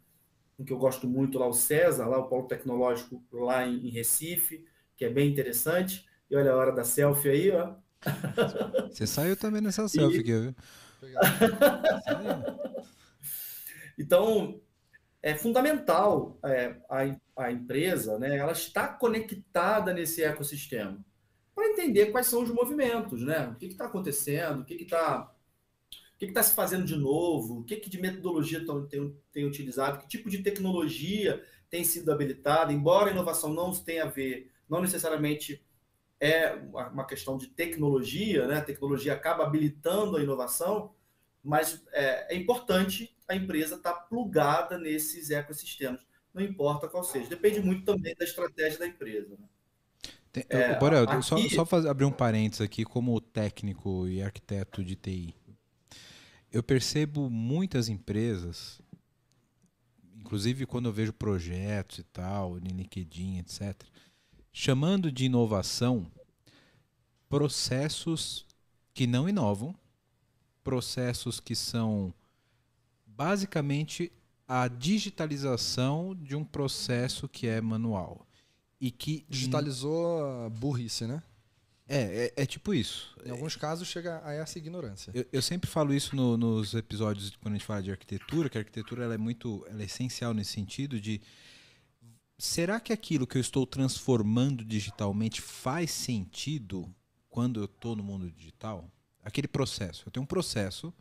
o que eu gosto muito lá, o César, lá o Polo Tecnológico lá em Recife, que é bem interessante. E olha a hora da selfie aí, ó. Você saiu também nessa selfie aqui, viu? Então, é fundamental a empresa, né, ela está conectada nesse ecossistema para entender quais são os movimentos, né? O que está acontecendo, o que está se fazendo de novo, o que de metodologia tem utilizado, que tipo de tecnologia tem sido habilitada, embora a inovação não tenha a ver, não necessariamente é uma questão de tecnologia, né? A tecnologia acaba habilitando a inovação, mas é importante a empresa estar plugada nesses ecossistemas, não importa qual seja. Depende muito também da estratégia da empresa, né? Borel, aqui... só abrir um parênteses aqui como técnico e arquiteto de TI. Eu percebo muitas empresas, inclusive quando eu vejo projetos e tal, no LinkedIn, etc., chamando de inovação processos que não inovam, processos que são basicamente a digitalização de um processo que é manual. E que digitalizou a burrice, né? É tipo isso. Em alguns casos chega a essa ignorância. Eu sempre falo isso nos episódios quando a gente fala de arquitetura, que a arquitetura ela é essencial nesse sentido de será que aquilo que eu estou transformando digitalmente faz sentido quando eu estou no mundo digital? Aquele processo. Eu tenho um processo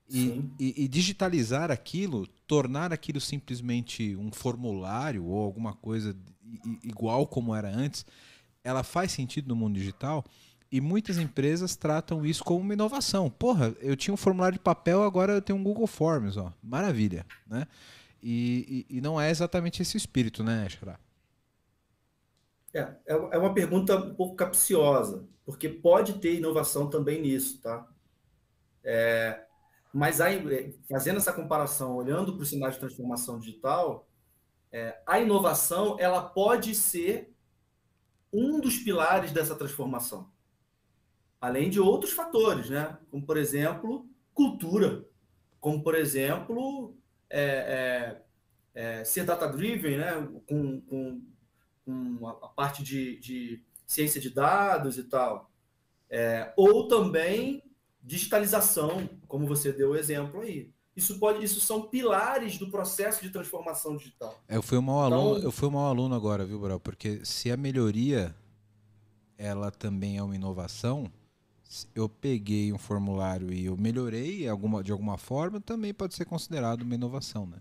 e digitalizar aquilo, tornar aquilo simplesmente um formulário ou alguma coisa igual como era antes, ela faz sentido no mundo digital e muitas empresas tratam isso como uma inovação. Porra, eu tinha um formulário de papel, agora eu tenho um Google Forms, ó. Maravilha, né? E não é exatamente esse espírito, né, Xará? É uma pergunta um pouco capciosa, porque pode ter inovação também nisso, tá? Mas aí, fazendo essa comparação, olhando para o cenário de transformação digital, a inovação ela pode ser um dos pilares dessa transformação, além de outros fatores, né? Como, por exemplo, cultura, como, por exemplo, ser data-driven, né? com a parte de ciência de dados e tal. Ou também digitalização, como você deu o exemplo aí. Isso são pilares do processo de transformação digital. Eu fui um mau aluno agora, viu, Borel? Porque se a melhoria ela também é uma inovação, eu peguei um formulário e eu melhorei de alguma forma, também pode ser considerado uma inovação, né?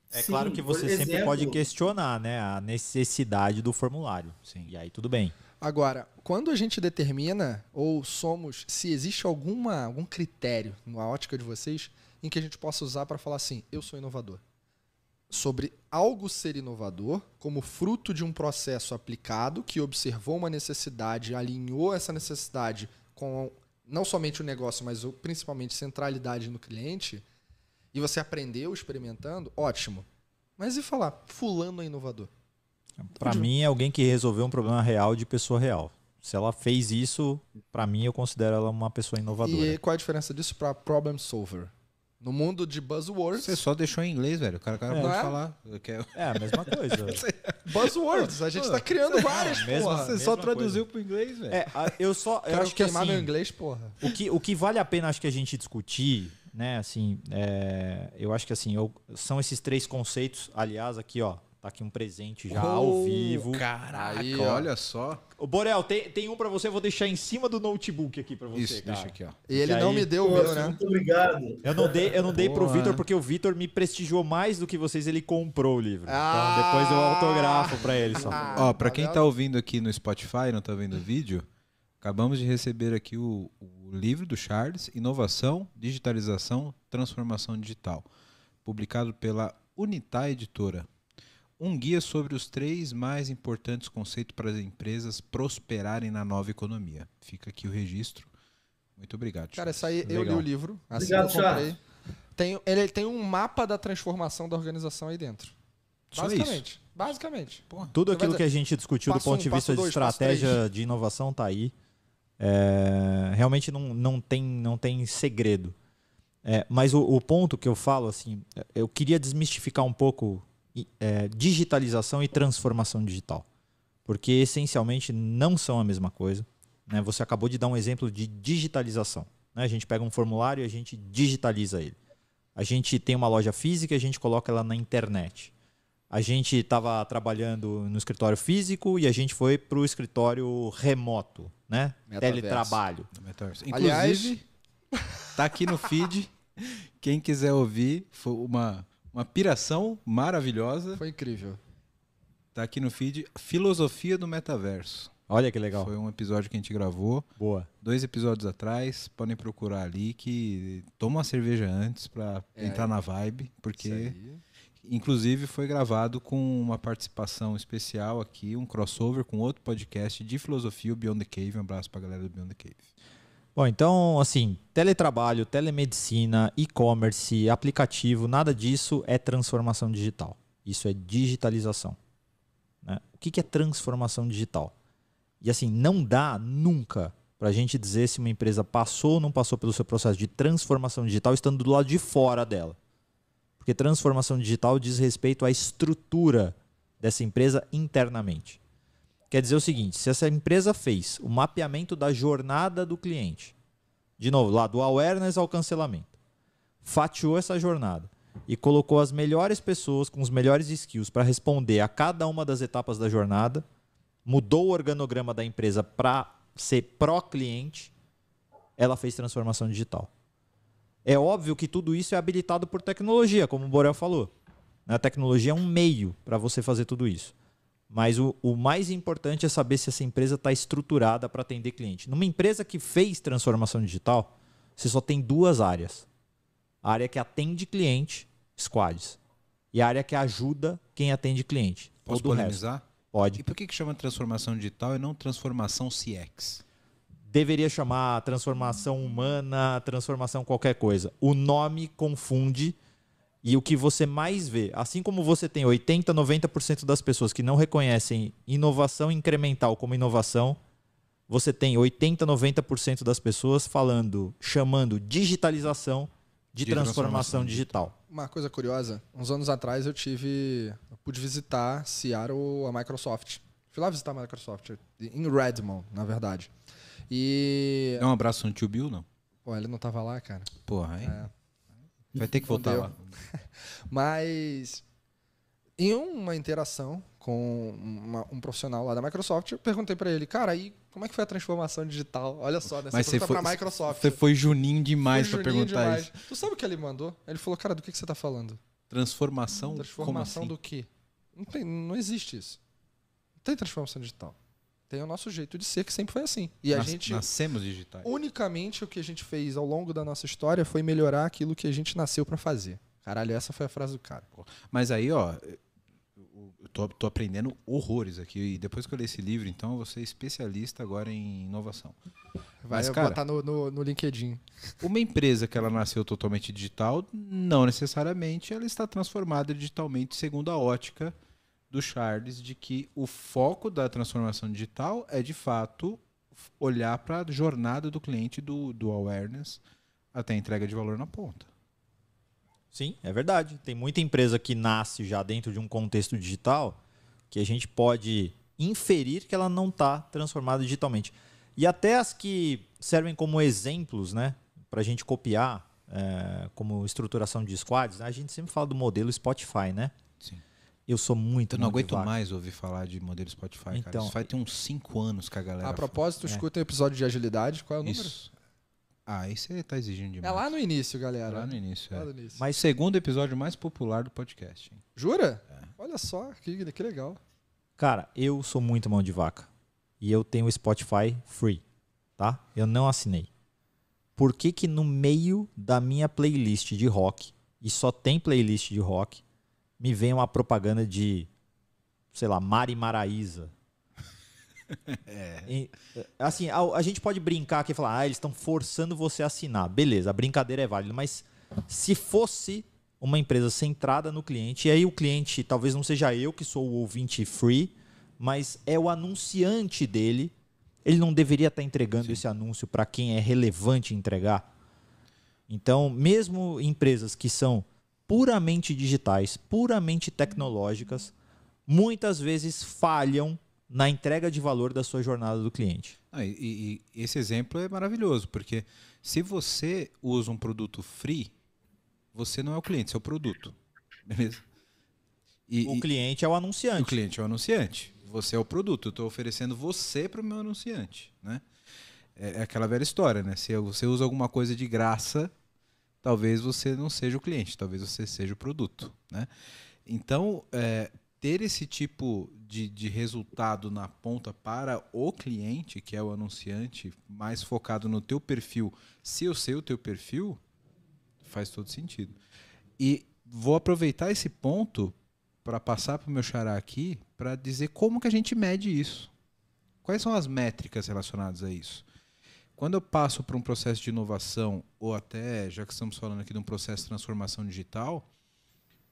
Sim, claro que você sempre pode questionar, né, a necessidade do formulário. Sim. E aí tudo bem. Agora, quando a gente determina ou se existe algum critério na ótica de vocês em que a gente possa usar para falar assim, eu sou inovador. Sobre algo ser inovador como fruto de um processo aplicado que observou uma necessidade, alinhou essa necessidade com não somente o negócio, mas principalmente centralidade no cliente, e você aprendeu experimentando, ótimo. Mas e falar, fulano é inovador? Para mim é alguém que resolveu um problema real de pessoa real. Se ela fez isso, para mim eu considero ela uma pessoa inovadora. E qual a diferença disso para problem solver? No mundo de buzzwords... Você só deixou em inglês, velho. O cara pode falar. É a mesma coisa. Buzzwords. A gente tá criando várias, porra. Você só traduziu pro inglês, velho. Eu acho que queimar assim, meu inglês, porra. O que vale a pena, acho que a gente discutir, né, assim, eu acho que assim, são esses 3 conceitos. Aliás, aqui, ó, tá aqui um presente já ao vivo. Caraca, aí, olha só. Ô, Borel, tem um pra você, eu vou deixar em cima do notebook aqui pra você, Isso, cara. deixa aqui, ó. E ele não me deu o meu, né? Muito obrigado. Eu não dei pro Vitor porque o Vitor me prestigiou mais do que vocês, ele comprou o livro. Então depois eu autografo pra ele só. Ó, pra quem tá ouvindo aqui no Spotify, não tá vendo o vídeo, Acabamos de receber aqui o livro do Charles, Inovação, Digitalização, Transformação Digital, publicado pela Unitá Editora. Um guia sobre os 3 mais importantes conceitos para as empresas prosperarem na nova economia. Fica aqui o registro. Muito obrigado, Cara, Charles. isso aí eu li Legal. o livro. Assim Obrigado, que eu comprei. Charles. Ele tem um mapa da transformação da organização aí dentro. Só isso? Basicamente. Basicamente. Tudo Você vai aquilo dizer, que a gente discutiu do passo ponto um, de vista passo de dois, passo estratégia de inovação tá aí. Realmente não tem segredo. Mas o ponto que eu falo, assim, eu queria desmistificar um pouco digitalização e transformação digital. Porque essencialmente não são a mesma coisa. Né? Você acabou de dar um exemplo de digitalização. Né? A gente pega um formulário e a gente digitaliza ele. A gente tem uma loja física e a gente coloca ela na internet. A gente estava trabalhando no escritório físico e a gente foi para o escritório remoto, né? Metaverso. Teletrabalho. Inclusive, Aliás- tá aqui no feed. Quem quiser ouvir, foi uma piração maravilhosa. Foi incrível. Tá aqui no feed, Filosofia do Metaverso. Olha que legal. Foi um episódio que a gente gravou, Boa. 2 episódios atrás. Podem procurar ali que toma uma cerveja antes para entrar na vibe, Isso porque aí. inclusive foi gravado com uma participação especial aqui, um crossover com outro podcast de filosofia, o Beyond the Cave. Um abraço pra galera do Beyond the Cave. Bom, então, assim, teletrabalho, telemedicina, e-commerce, aplicativo, nada disso é transformação digital. Isso é digitalização. Né? O que é transformação digital? E assim, não dá nunca para a gente dizer se uma empresa passou ou não passou pelo seu processo de transformação digital estando do lado de fora dela. Porque transformação digital diz respeito à estrutura dessa empresa internamente. Quer dizer o seguinte, se essa empresa fez o mapeamento da jornada do cliente, de novo, lá do awareness ao cancelamento, fatiou essa jornada e colocou as melhores pessoas com os melhores skills para responder a cada uma das etapas da jornada, mudou o organograma da empresa para ser pró-cliente, ela fez transformação digital. É óbvio que tudo isso é habilitado por tecnologia, como o Borel falou. A tecnologia é um meio para você fazer tudo isso. Mas o mais importante é saber se essa empresa está estruturada para atender cliente. Numa empresa que fez transformação digital, você só tem 2 áreas. A área que atende cliente, squads. E a área que ajuda quem atende cliente. Posso todo o resto. polemizar? Pode. E por que chama transformação digital e não transformação CX? Deveria chamar transformação humana, transformação qualquer coisa. O nome confunde e o que você mais vê, assim como você tem 80%, 90% das pessoas que não reconhecem inovação incremental como inovação, você tem 80%, 90% das pessoas chamando digitalização de transformação digital. Uma coisa curiosa, uns anos atrás eu pude visitar Seattle, a Microsoft. Fui lá visitar a Microsoft, em Redmond, na verdade. E... É um abraço no tio Bill, não? Pô, ele não tava lá, cara. Porra, aí vai ter que voltar Fudeu. lá. Mas em uma interação com um profissional lá da Microsoft, eu perguntei pra ele, cara, aí como é que foi a transformação digital? Olha só, né? Mas Você pergunta pra Microsoft. Você foi juninho demais Fui pra juninho perguntar demais. isso. Tu sabe o que ele mandou? Ele falou, cara, do que você tá falando? Transformação? Transformação Como assim? do quê? Não existe isso. Não tem transformação digital. Tem o nosso jeito de ser, que sempre foi assim. E a gente, Nascemos digitais. unicamente, o que a gente fez ao longo da nossa história foi melhorar aquilo que a gente nasceu pra fazer. Caralho, essa foi a frase do cara. Mas aí, ó, eu tô aprendendo horrores aqui. E depois que eu ler esse livro, então, eu vou ser especialista agora em inovação. Vai Mas, cara, botar no LinkedIn. uma empresa que ela nasceu totalmente digital, não necessariamente ela está transformada digitalmente segundo a ótica do Charles, de que o foco da transformação digital é, de fato, olhar para a jornada do cliente do awareness até a entrega de valor na ponta. Sim, é verdade. Tem muita empresa que nasce já dentro de um contexto digital que a gente pode inferir que ela não está transformada digitalmente. E até as que servem como exemplos, né, para a gente copiar, como estruturação de squads, né? A gente sempre fala do modelo Spotify, né? Sim. Eu sou muito Eu não aguento motivado. mais ouvir falar de modelo Spotify, cara. Então, Isso vai ter uns 5 anos que a galera A propósito, fala. escuta o episódio de agilidade. Qual é o número? Isso. Ah, aí você tá exigindo demais. É lá no início, galera. Lá no início, Lá é. no início. Mas segundo episódio mais popular do podcast. Hein? Jura? Olha só, que legal. Cara, eu sou muito mão de vaca. E eu tenho o Spotify free. tá? Eu não assinei. Por que que no meio da minha playlist de rock, e só tem playlist de rock, me vem uma propaganda de, sei lá, Mari Maraíza? Assim, a gente pode brincar aqui e falar, eles estão forçando você a assinar. Beleza, a brincadeira é válida, mas se fosse uma empresa centrada no cliente, e aí o cliente talvez não seja eu que sou o ouvinte free, mas é o anunciante dele, ele não deveria estar entregando esse anúncio para quem é relevante entregar? Então, mesmo empresas que são puramente digitais, puramente tecnológicas, muitas vezes falham na entrega de valor da sua jornada do cliente. E esse exemplo é maravilhoso, porque se você usa um produto free, você não é o cliente, você é o produto. Beleza? O cliente é o anunciante. O cliente é o anunciante. Você é o produto. Eu estou oferecendo você para o meu anunciante. Né? É aquela velha história, né? Se você usa alguma coisa de graça, talvez você não seja o cliente, talvez você seja o produto. Né? Então, ter esse tipo de resultado na ponta para o cliente, que é o anunciante, mais focado no teu perfil, se eu sei o teu perfil, faz todo sentido. E vou aproveitar esse ponto para passar para o meu xará aqui, para dizer como que a gente mede isso. Quais são as métricas relacionadas a isso? Quando eu passo para um processo de inovação, ou até, já que estamos falando aqui de um processo de transformação digital,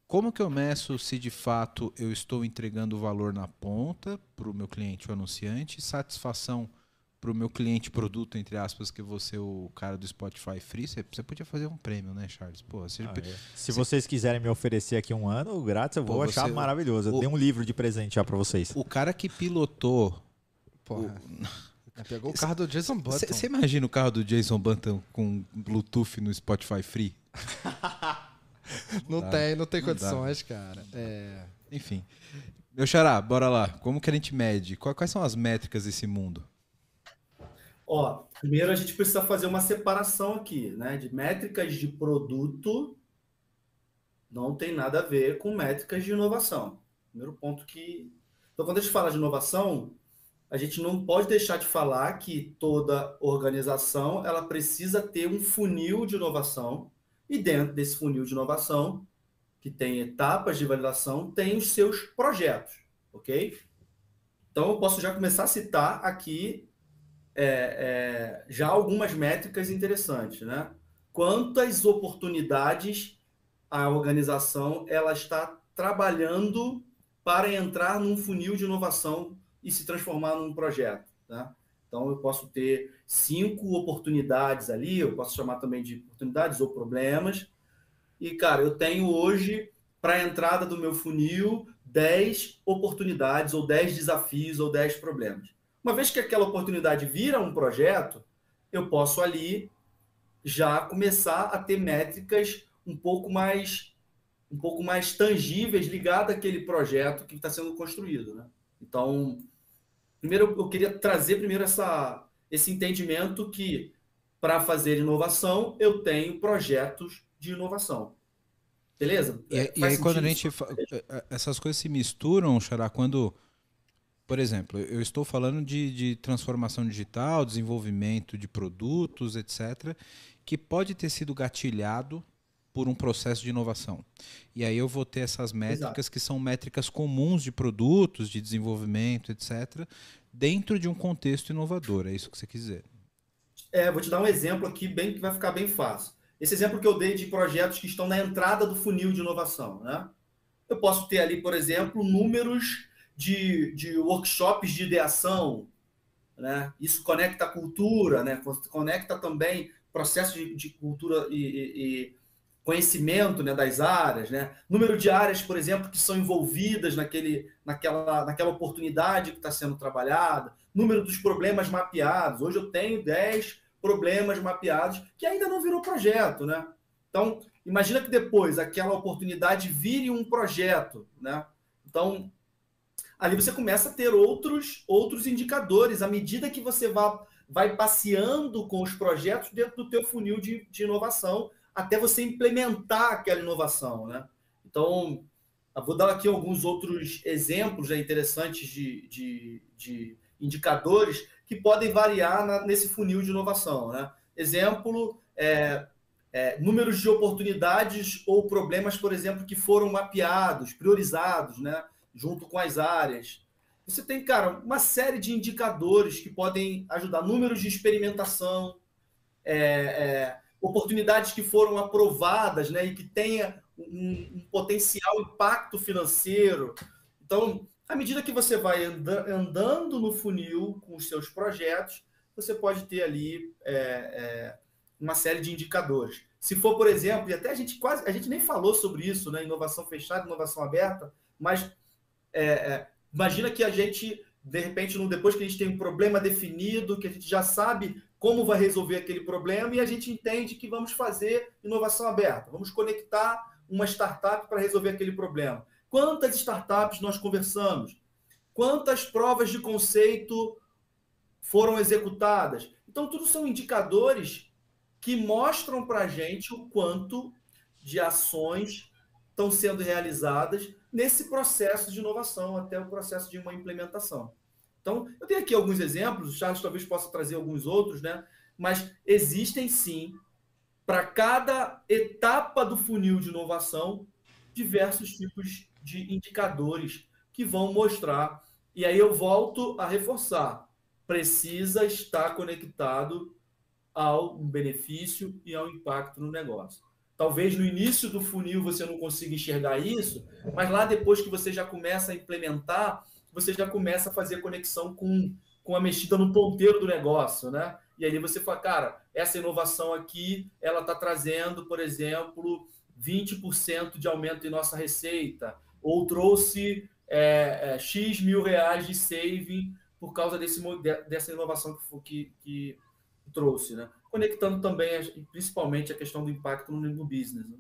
como que eu meço se de fato eu estou entregando valor na ponta para o meu cliente, o anunciante, satisfação para o meu cliente produto, entre aspas, que você, o cara do Spotify Free, você podia fazer um prêmio, né, Charles? Pô, Se vocês quiserem me oferecer aqui um ano grátis, eu vou achar maravilhoso. Eu dei um livro de presente já para vocês. O cara que pilotou... Porra. Pegou o carro do Jason Button. Você imagina o carro do Jason Button com Bluetooth no Spotify Free? Não tem condições, cara. Enfim. Meu xará, bora lá. Como que a gente mede? Quais são as métricas desse mundo? Primeiro a gente precisa fazer uma separação aqui, né? De métricas de produto não tem nada a ver com métricas de inovação. Primeiro ponto que... Então, quando a gente fala de inovação, a gente não pode deixar de falar que toda organização ela precisa ter um funil de inovação, e dentro desse funil de inovação, que tem etapas de validação, tem os seus projetos, ok? Então, eu posso já começar a citar aqui já algumas métricas interessantes, né? Quantas oportunidades a organização ela está trabalhando para entrar num funil de inovação e se transformar num projeto, tá? Então, eu posso ter 5 oportunidades ali, eu posso chamar também de oportunidades ou problemas. E, cara, eu tenho hoje, para a entrada do meu funil, 10 oportunidades, ou 10 desafios, ou 10 problemas. Uma vez que aquela oportunidade vira um projeto, eu posso ali já começar a ter métricas um pouco mais tangíveis ligadas àquele projeto que está sendo construído, né? Então, primeiro eu queria trazer esse entendimento que para fazer inovação eu tenho projetos de inovação. Beleza? E aí quando a gente essas coisas se misturam, Xará, quando, por exemplo, eu estou falando de transformação digital, desenvolvimento de produtos, etc., que pode ter sido gatilhado por um processo de inovação. E aí eu vou ter essas métricas que são métricas comuns de produtos, de desenvolvimento, etc., dentro de um contexto inovador. É isso que você quer dizer? Vou te dar um exemplo aqui que vai ficar bem fácil. Esse exemplo que eu dei de projetos que estão na entrada do funil de inovação, né? Eu posso ter ali, por exemplo, números de workshops de ideação, né? Isso conecta a cultura, né? Conecta também processo de cultura e conhecimento, né, das áreas, né? Número de áreas, por exemplo, que são envolvidas naquela oportunidade que está sendo trabalhada, número dos problemas mapeados. Hoje eu tenho 10 problemas mapeados que ainda não virou projeto, né? Então, imagina que depois aquela oportunidade vire um projeto, né? Então, ali você começa a ter outros indicadores à medida que você vai passeando com os projetos dentro do teu funil de inovação, até você implementar aquela inovação, né? Então, eu vou dar aqui alguns outros exemplos, né, interessantes de indicadores que podem variar nesse funil de inovação, né? Exemplo, números de oportunidades ou problemas, por exemplo, que foram mapeados, priorizados, né, junto com as áreas. Você tem, cara, uma série de indicadores que podem ajudar. Números de experimentação, oportunidades que foram aprovadas, né, e que tenha um potencial impacto financeiro. Então, à medida que você vai andando no funil com os seus projetos, você pode ter ali uma série de indicadores. Se for, por exemplo, e até a gente nem falou sobre isso, né, inovação fechada, inovação aberta, mas imagina que a gente, de repente, depois que a gente tem um problema definido, que a gente já sabe como vai resolver aquele problema, e a gente entende que vamos fazer inovação aberta, vamos conectar uma startup para resolver aquele problema. Quantas startups nós conversamos? Quantas provas de conceito foram executadas? Então, tudo são indicadores que mostram para a gente o quanto de ações estão sendo realizadas nesse processo de inovação, até o processo de uma implementação. Então, eu tenho aqui alguns exemplos, o Charles talvez possa trazer alguns outros, né? Mas existem sim, para cada etapa do funil de inovação, diversos tipos de indicadores que vão mostrar. E aí eu volto a reforçar, precisa estar conectado ao benefício e ao impacto no negócio. Talvez no início do funil você não consiga enxergar isso, mas lá depois que você já começa a implementar, você já começa a fazer conexão com a mexida no ponteiro do negócio, né? E aí você fala, cara, essa inovação aqui, ela está trazendo, por exemplo, 20% de aumento em nossa receita, ou trouxe X mil reais de saving por causa dessa inovação que trouxe, né? Conectando também, principalmente, a questão do impacto no business. Né?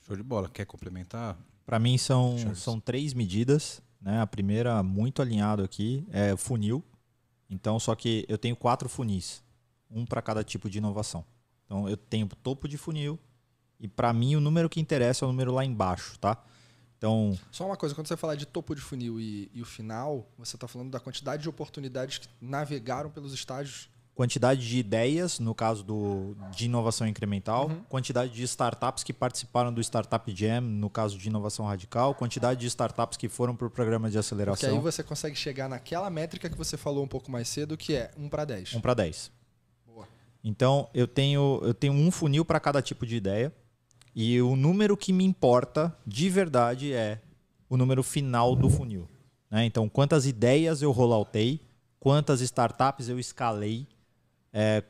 Show de bola. Quer complementar? Para mim são 3 medidas, né? A primeira, muito alinhado aqui, é funil. Então, só que eu tenho 4 funis, um para cada tipo de inovação. Então, eu tenho topo de funil e, para mim, o número que interessa é o número lá embaixo, tá? Então, só uma coisa, quando você fala de topo de funil e o final, você está falando da quantidade de oportunidades que navegaram pelos estágios. Quantidade de ideias, no caso de inovação incremental, quantidade de startups que participaram do Startup Jam, no caso de inovação radical, quantidade de startups que foram para o programa de aceleração. Porque aí você consegue chegar naquela métrica que você falou um pouco mais cedo, que é 1 para 10. 1 para 10. Boa. Então, eu tenho um funil para cada tipo de ideia e o número que me importa de verdade é o número final do funil. Né? Então, quantas ideias eu rolloutei, quantas startups eu escalei,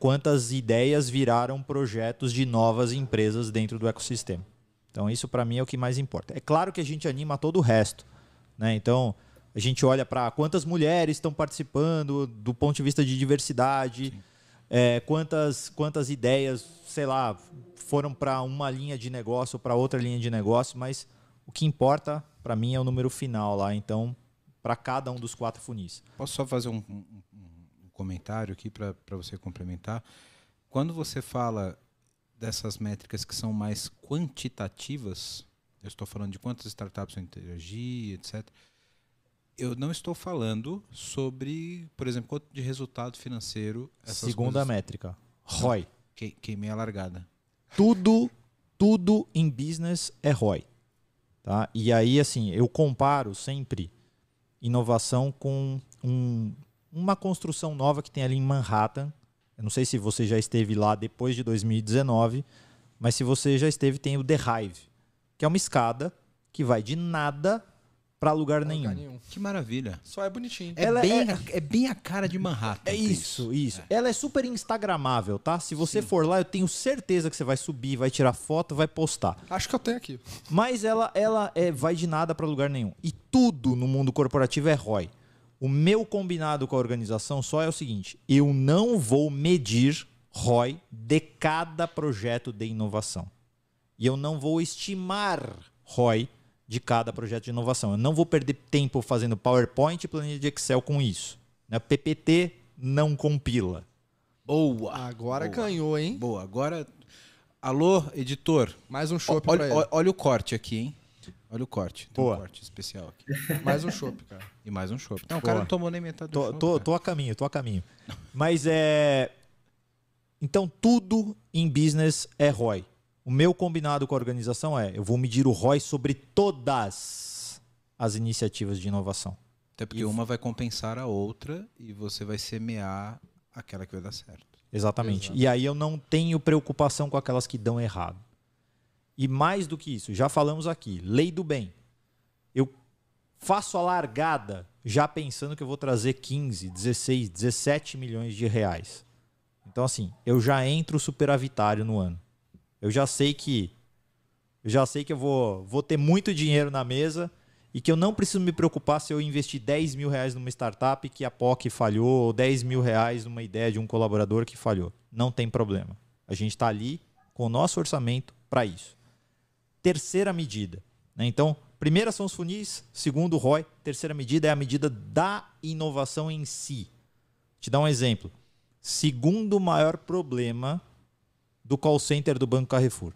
quantas ideias viraram projetos de novas empresas dentro do ecossistema. Então, isso para mim é o que mais importa. É claro que a gente anima todo o resto. Né? Então, a gente olha para quantas mulheres estão participando do ponto de vista de diversidade, quantas ideias, sei lá, foram para uma linha de negócio ou para outra linha de negócio, mas o que importa para mim é o número final lá. Então, para cada um dos 4 funis. Posso só fazer um comentário aqui para você complementar? Quando você fala dessas métricas que são mais quantitativas, eu estou falando de quantas startups vão interagir, etc. Eu não estou falando sobre, por exemplo, quanto de resultado financeiro. Segunda métrica, ROI. Queimei a largada. Tudo em business é ROI. Tá? E aí, assim, eu comparo sempre inovação com uma construção nova que tem ali em Manhattan. Eu não sei se você já esteve lá depois de 2019, mas se você já esteve, tem o The Hive, que é uma escada que vai de nada para lugar nenhum. Que maravilha. Só é bonitinho. É bem a cara de Manhattan. É isso. Ela é super instagramável, tá? Se você for lá, eu tenho certeza que você vai subir, vai tirar foto, vai postar. Acho que eu tenho aqui. Mas ela vai de nada para lugar nenhum. E tudo no mundo corporativo é ROI. O meu combinado com a organização só é o seguinte: eu não vou medir ROI de cada projeto de inovação. E eu não vou estimar ROI de cada projeto de inovação. Eu não vou perder tempo fazendo PowerPoint e planilha de Excel com isso. PPT não compila. Boa. Agora ganhou, hein? Boa. Agora, alô, editor. Mais um chopp para ele. Olha o corte aqui, hein? Olha o corte. Tem Boa. um corte especial aqui. Mais um chopp, cara. E mais um chopp. Não, o Boa. cara não tomou nem metade do chopp. Tô a caminho. Mas então, tudo em business é ROI. O meu combinado com a organização eu vou medir o ROI sobre todas as iniciativas de inovação. Até porque uma vai compensar a outra e você vai semear aquela que vai dar certo. Exatamente. Exato. E aí eu não tenho preocupação com aquelas que dão errado. E mais do que isso, já falamos aqui, lei do bem. Eu faço a largada já pensando que eu vou trazer 15, 16, 17 milhões de reais. Então, assim, eu já entro superavitário no ano. Eu já sei que eu vou ter muito dinheiro na mesa e que eu não preciso me preocupar se eu investir 10 mil reais numa startup que a POC falhou ou 10 mil reais numa ideia de um colaborador que falhou. Não tem problema. A gente está ali com o nosso orçamento para isso. Terceira medida, né? Então, primeira são os funis, segundo o ROI, terceira medida é a medida da inovação em si. Vou te dar um exemplo. Segundo maior problema do call center do Banco Carrefour.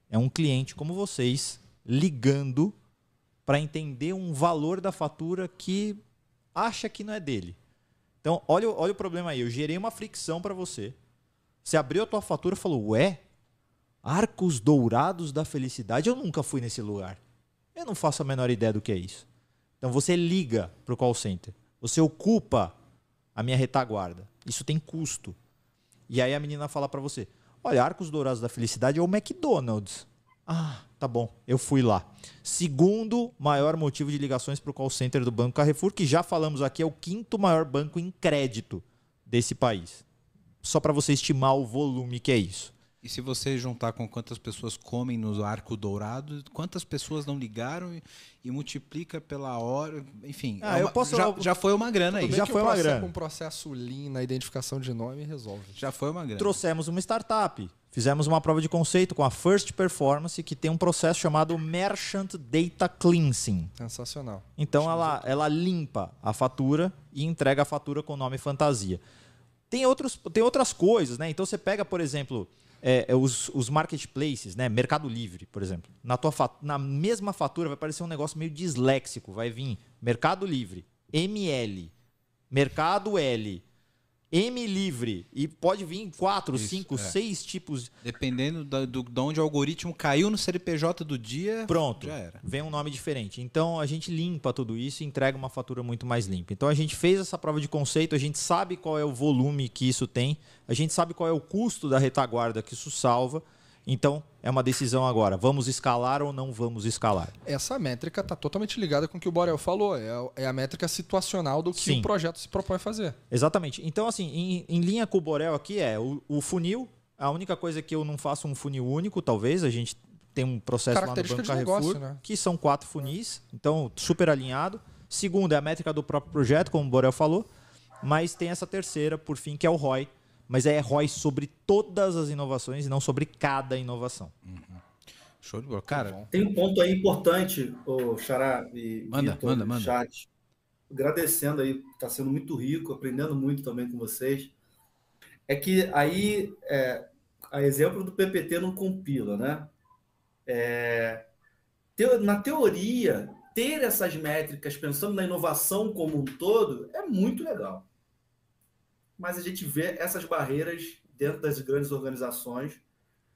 É um cliente como vocês ligando para entender um valor da fatura que acha que não é dele. Então, olha o problema aí. Eu gerei uma fricção para você. Você abriu a tua fatura e falou, ué, Arcos Dourados da Felicidade? Eu nunca fui nesse lugar. Eu não faço a menor ideia do que é isso. Então, você liga para o call center. Você ocupa a minha retaguarda. Isso tem custo. E aí a menina fala para você, olha, Arcos Dourados da Felicidade é o McDonald's. Ah, tá bom, eu fui lá. Segundo maior motivo de ligações para o call center do Banco Carrefour, que já falamos aqui, é o quinto maior banco em crédito desse país. Só para você estimar o volume que é isso. E se você juntar com quantas pessoas comem no Arco Dourado, quantas pessoas não ligaram e multiplica pela hora, enfim, já foi uma grana aí. Já foi uma grana. Um processo Lean na identificação de nome resolve. Já foi uma grana. Trouxemos uma startup, fizemos uma prova de conceito com a First Performance, que tem um processo chamado Merchant Data Cleansing. Sensacional. Então ela limpa a fatura e entrega a fatura com nome fantasia. Tem outras coisas, né? Então você pega, por exemplo, os marketplaces, né? Mercado Livre, por exemplo. Na mesma fatura vai aparecer um negócio meio disléxico. Vai vir Mercado Livre, ML, Mercado L, M Livre. E pode vir 4, 5, 6 tipos. Dependendo de onde o algoritmo caiu no CNPJ do dia, pronto, já era. Vem um nome diferente. Então a gente limpa tudo isso e entrega uma fatura muito mais limpa. Então a gente fez essa prova de conceito, a gente sabe qual é o volume que isso tem, a gente sabe qual é o custo da retaguarda que isso salva. Então é uma decisão agora, vamos escalar ou não vamos escalar? Essa métrica está totalmente ligada com o que o Borel falou, é a métrica situacional do que Sim. o projeto se propõe a fazer. Exatamente. Então assim, em linha com o Borel aqui o funil, a única coisa que eu não faço um funil único, talvez, a gente tem um processo lá no Característica Banco de Carrefour, negócio, né? que são 4 funis, então super alinhado. Segundo é a métrica do próprio projeto, como o Borel falou, mas tem essa terceira, por fim, que é o ROI, mas é ROI sobre todas as inovações e não sobre cada inovação. Show de bola. Cara, tem um ponto aí importante, o Xará e Vitor, manda. chat. Agradecendo aí, está sendo muito rico, aprendendo muito também com vocês. É que aí, a exemplo do PPT não compila, né? Na teoria, ter essas métricas pensando na inovação como um todo é muito legal. Mas a gente vê essas barreiras dentro das grandes organizações,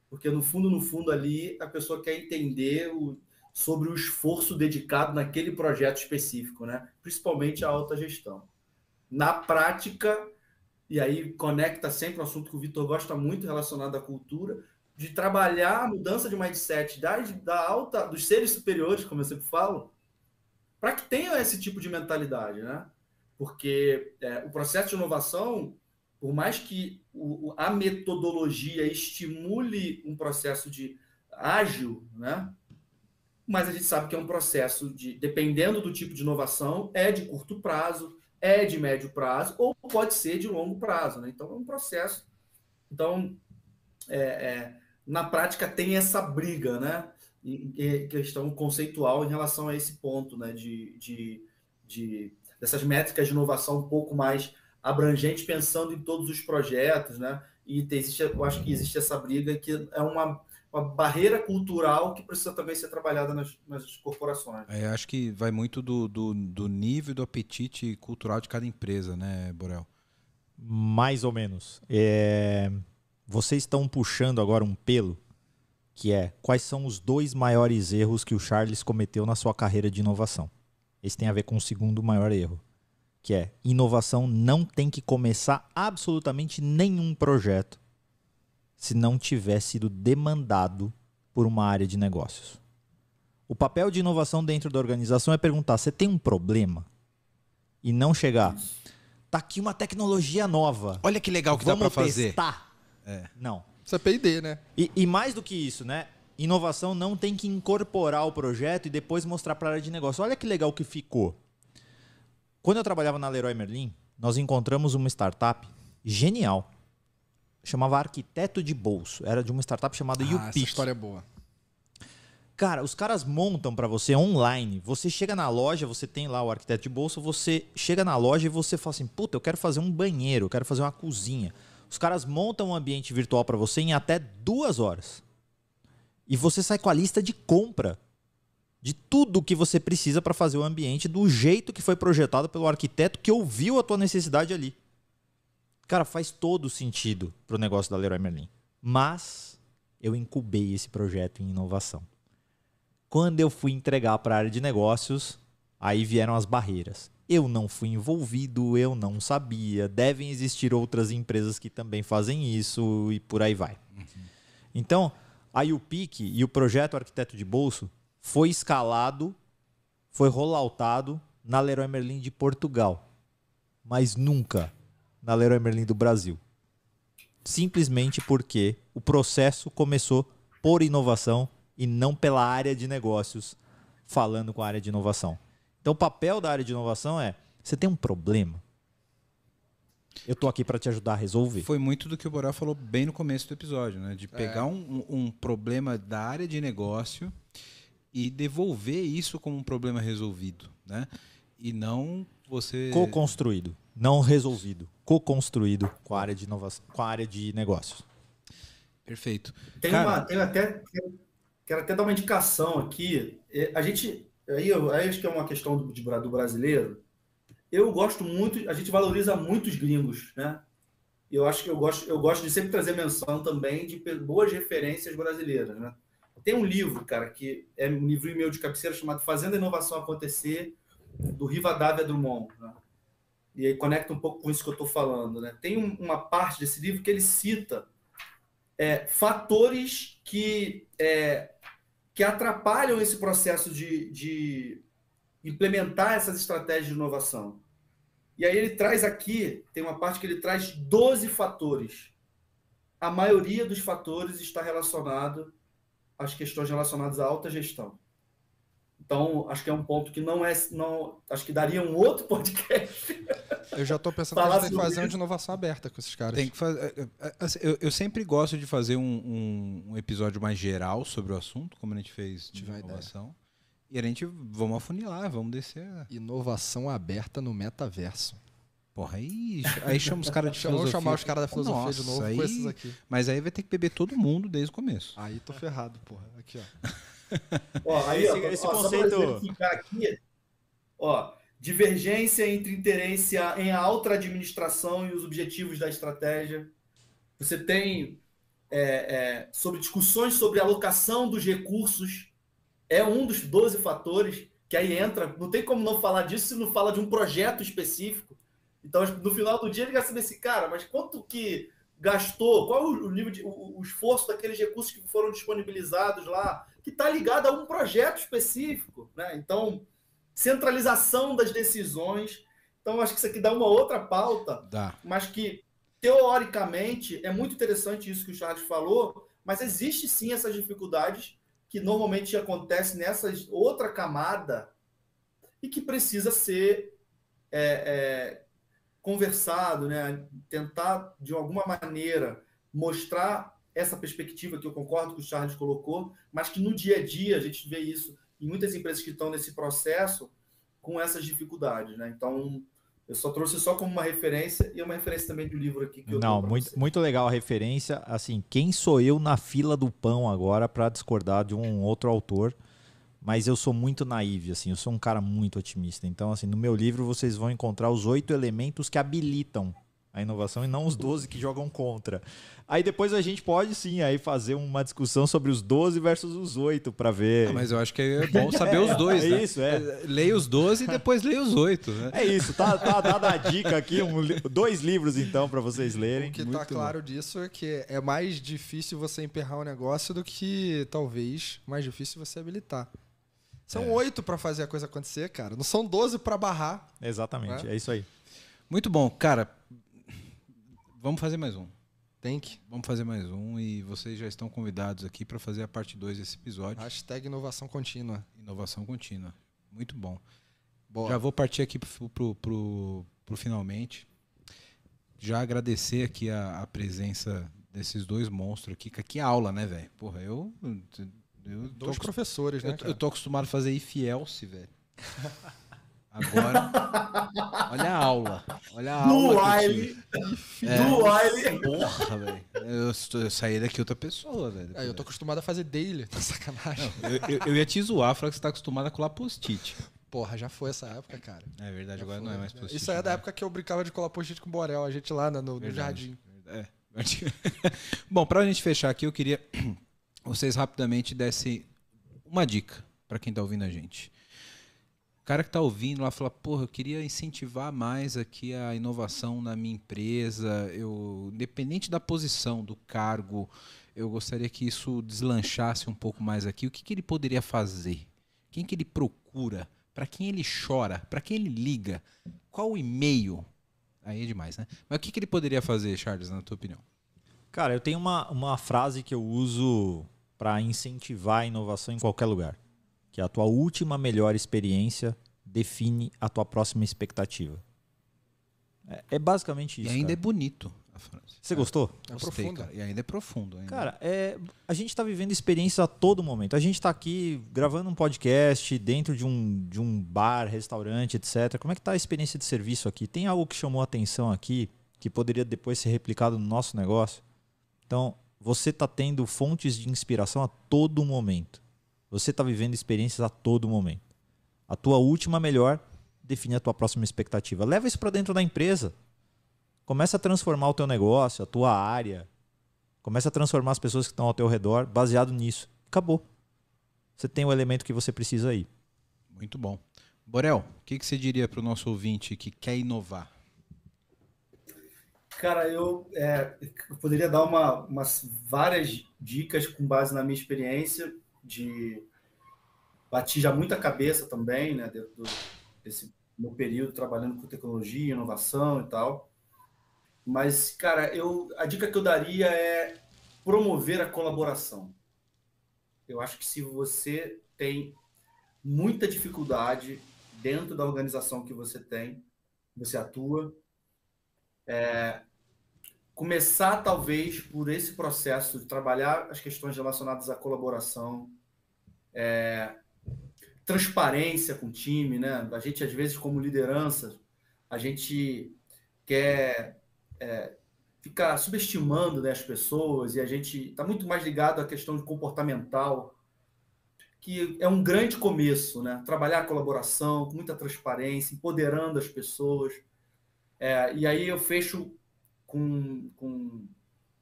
porque no fundo ali a pessoa quer entender sobre o esforço dedicado naquele projeto específico, né? Principalmente a alta gestão. Na prática, e aí conecta sempre o assunto que o Vitor gosta muito relacionado à cultura, de trabalhar a mudança de mindset dos seres superiores, como eu sempre falo, para que tenham esse tipo de mentalidade, né? Porque o processo de inovação, por mais que a metodologia estimule um processo de ágil, né? Mas a gente sabe que é um processo dependendo do tipo de inovação, é de curto prazo, é de médio prazo, ou pode ser de longo prazo, né? Então, é um processo. Então, na prática, tem essa briga, né? Em questão conceitual em relação a esse ponto, né? Dessas métricas de inovação um pouco mais abrangente, pensando em todos os projetos, né? E eu acho que existe essa briga que é uma barreira cultural que precisa também ser trabalhada nas corporações. Acho que vai muito do nível do apetite cultural de cada empresa, né, Borel? Mais ou menos. Vocês estão puxando agora um pelo, que é quais são os 2 maiores erros que o Charles cometeu na sua carreira de inovação. Esse tem a ver com o segundo maior erro, que é inovação não tem que começar absolutamente nenhum projeto se não tiver sido demandado por uma área de negócios. O papel de inovação dentro da organização é perguntar, você tem um problema? E não chegar, tá aqui uma tecnologia nova. Olha que legal que dá para fazer. Testar. Não. Isso é P&D, né? E mais do que isso, né? Inovação não tem que incorporar o projeto e depois mostrar para a área de negócio. Olha que legal que ficou. Quando eu trabalhava na Leroy Merlin, nós encontramos uma startup genial. Chamava Arquiteto de Bolso. Era de uma startup chamada YouPick. Essa história é boa. Cara, os caras montam para você online. Você chega na loja, você tem lá o Arquiteto de Bolso, você chega na loja e você fala assim, puta, eu quero fazer um banheiro, eu quero fazer uma cozinha. Os caras montam um ambiente virtual para você em até 2 horas. E você sai com a lista de compra de tudo que você precisa para fazer o ambiente do jeito que foi projetado pelo arquiteto que ouviu a tua necessidade ali. Cara, faz todo sentido pro negócio da Leroy Merlin. Mas eu incubei esse projeto em inovação. Quando eu fui entregar para a área de negócios, aí vieram as barreiras. Eu não fui envolvido, eu não sabia. Devem existir outras empresas que também fazem isso e por aí vai. Então, a YouPick e o projeto Arquiteto de Bolso foi escalado, foi rolloutado na Leroy Merlin de Portugal, mas nunca na Leroy Merlin do Brasil. Simplesmente porque o processo começou por inovação e não pela área de negócios falando com a área de inovação. Então, o papel da área de inovação é, você tem um problema? Eu estou aqui para te ajudar a resolver. Foi muito do que o Borel falou bem no começo do episódio, né? De pegar um problema da área de negócio e devolver isso como um problema resolvido, né? E não você... Co-construído, não resolvido. Co-construído com a área de inovação, com a área de negócios. Perfeito. Quero até dar uma indicação aqui. A gente... Aí acho que é uma questão do brasileiro. Eu gosto muito, a gente valoriza muito os gringos, né? E eu acho que eu gosto de sempre trazer menção também de boas referências brasileiras, né? Tem um livro, cara, que é um livro meu de cabeceira chamado Fazendo a Inovação Acontecer, do Rivadavia Drummond, né? E aí conecta um pouco com isso que eu estou falando, né? Tem uma parte desse livro que ele cita fatores que atrapalham esse processo de implementar essas estratégias de inovação. E aí ele traz aqui, tem uma parte que ele traz 12 fatores. A maioria dos fatores está relacionado às questões relacionadas à alta gestão. Então, acho que é um ponto que acho que daria um outro podcast. Eu já estou pensando que a gente tem que fazer uma de inovação aberta com esses caras. Tem que fazer. Eu sempre gosto de fazer um episódio mais geral sobre o assunto, como a gente fez de inovação. E a gente vamos afunilar, vamos descer. Inovação aberta no metaverso. Porra, aí chama os caras de filosofia. Vamos chamar os caras da filosofia. Nossa, de novo aí, com esses aqui. Mas aí vai ter que beber todo mundo desde o começo. Aí tô ferrado, porra. Aqui, ó. Esse conceito... Só pra verificar aqui, ó, divergência entre interesse em alta administração e os objetivos da estratégia. Você tem sobre discussões sobre alocação dos recursos, é um dos 12 fatores que aí entra. Não tem como não falar disso se não fala de um projeto específico. Então, no final do dia, ele quer saber assim, cara, mas quanto que gastou? Qual o nível o esforço daqueles recursos que foram disponibilizados lá, que está ligado a um projeto específico, né? Então, centralização das decisões. Então, acho que isso aqui dá uma outra pauta, mas que, teoricamente, é muito interessante isso que o Charles falou, mas existe sim essas dificuldades que normalmente acontecem nessa outra camada e que precisa ser conversado, né? Tentar, de alguma maneira, mostrar essa perspectiva que eu concordo que o Charles colocou, mas que no dia a dia a gente vê isso em muitas empresas que estão nesse processo com essas dificuldades, né? Então, Eu só trouxe só como uma referência e uma referência também do livro aqui que eu Não, dou pra muito, vocês. muito legal a referência. Assim, quem sou eu na fila do pão agora para discordar de um outro autor? Mas eu sou muito naive, assim, eu sou um cara muito otimista. Então, assim, no meu livro vocês vão encontrar os 8 elementos que habilitam a inovação e não os 12 que jogam contra. Aí depois a gente pode sim aí fazer uma discussão sobre os 12 versus os 8 para ver. Não, mas eu acho que é bom saber os dois, né? Isso, é. Leia os 12 e depois leia os 8, né? É isso, tá dada a dica aqui, 2 livros então para vocês lerem. O que tá Muito claro disso é que é mais difícil você emperrar um negócio do que, talvez, mais difícil você habilitar. São 8 pra fazer a coisa acontecer, cara. Não são 12 pra barrar. Exatamente, É? é isso aí. Muito bom, cara. Vamos fazer mais um. Tem que. Vamos fazer mais um e vocês já estão convidados aqui para fazer a parte 2 desse episódio. Hashtag inovação contínua. Inovação contínua. Muito bom. Boa. Já vou partir aqui pro finalmente. Já agradecer aqui a presença desses dois monstros aqui. Que aula, né, velho? Porra, eu tô Dois professores, né, eu tô acostumado a fazer if-else, velho. Agora, olha a aula. Olha a Do aula que eu Wiley. tive. Do Wiley. Porra, velho. Eu saí daqui outra pessoa, velho. Eu tô acostumado a fazer daily, tá sacanagem. Eu ia te zoar, falar que você tá acostumado a colar post-it. Porra, já foi essa época, cara. É verdade, agora não é mais post-it. Isso aí é da né? época que eu brincava de colar post-it com o Borel, a gente lá no Verdade. jardim. É. Bom, pra gente fechar aqui, eu queria vocês rapidamente dessem uma dica pra quem tá ouvindo a gente. O cara que tá ouvindo lá fala, porra, eu queria incentivar mais aqui a inovação na minha empresa, independente da posição, do cargo, eu gostaria que isso deslanchasse um pouco mais aqui. O que ele poderia fazer? Quem que ele procura? Para quem ele chora? Para quem ele liga? Qual o e-mail? Aí é demais, né? Mas o que ele poderia fazer, Charles, na tua opinião? Cara, eu tenho uma frase que eu uso para incentivar a inovação em qualquer lugar, que é a tua última melhor experiência define a tua próxima expectativa. É basicamente isso. E ainda cara. é bonito a frase. Você gostou? É Gostei, profundo. cara. E ainda é profundo. Ainda. Cara, a gente está vivendo experiências a todo momento. A gente está aqui gravando um podcast dentro de um bar, restaurante, etc. Como é que está a experiência de serviço aqui? Tem algo que chamou a atenção aqui que poderia depois ser replicado no nosso negócio? Então, você está tendo fontes de inspiração a todo momento. Você está vivendo experiências a todo momento. A tua última melhor define a tua próxima expectativa. Leva isso para dentro da empresa. Começa a transformar o teu negócio, a tua área. Começa a transformar as pessoas que estão ao teu redor baseado nisso. Acabou. Você tem o elemento que você precisa aí. Muito bom. Borel, o que você diria para o nosso ouvinte que quer inovar? Cara, eu poderia dar umas várias dicas com base na minha experiência bati já muita cabeça também, né, dentro desse meu período trabalhando com tecnologia, inovação e tal. Mas, cara, a dica que eu daria é promover a colaboração. Eu acho que se você tem muita dificuldade dentro da organização que você atua, começar talvez por esse processo de trabalhar as questões relacionadas à colaboração, transparência com o time, né? A gente, às vezes, como liderança, a gente quer ficar subestimando, né, as pessoas, e a gente está muito mais ligado à questão de comportamental, que é um grande começo, né? Trabalhar a colaboração com muita transparência, empoderando as pessoas. E aí eu fecho com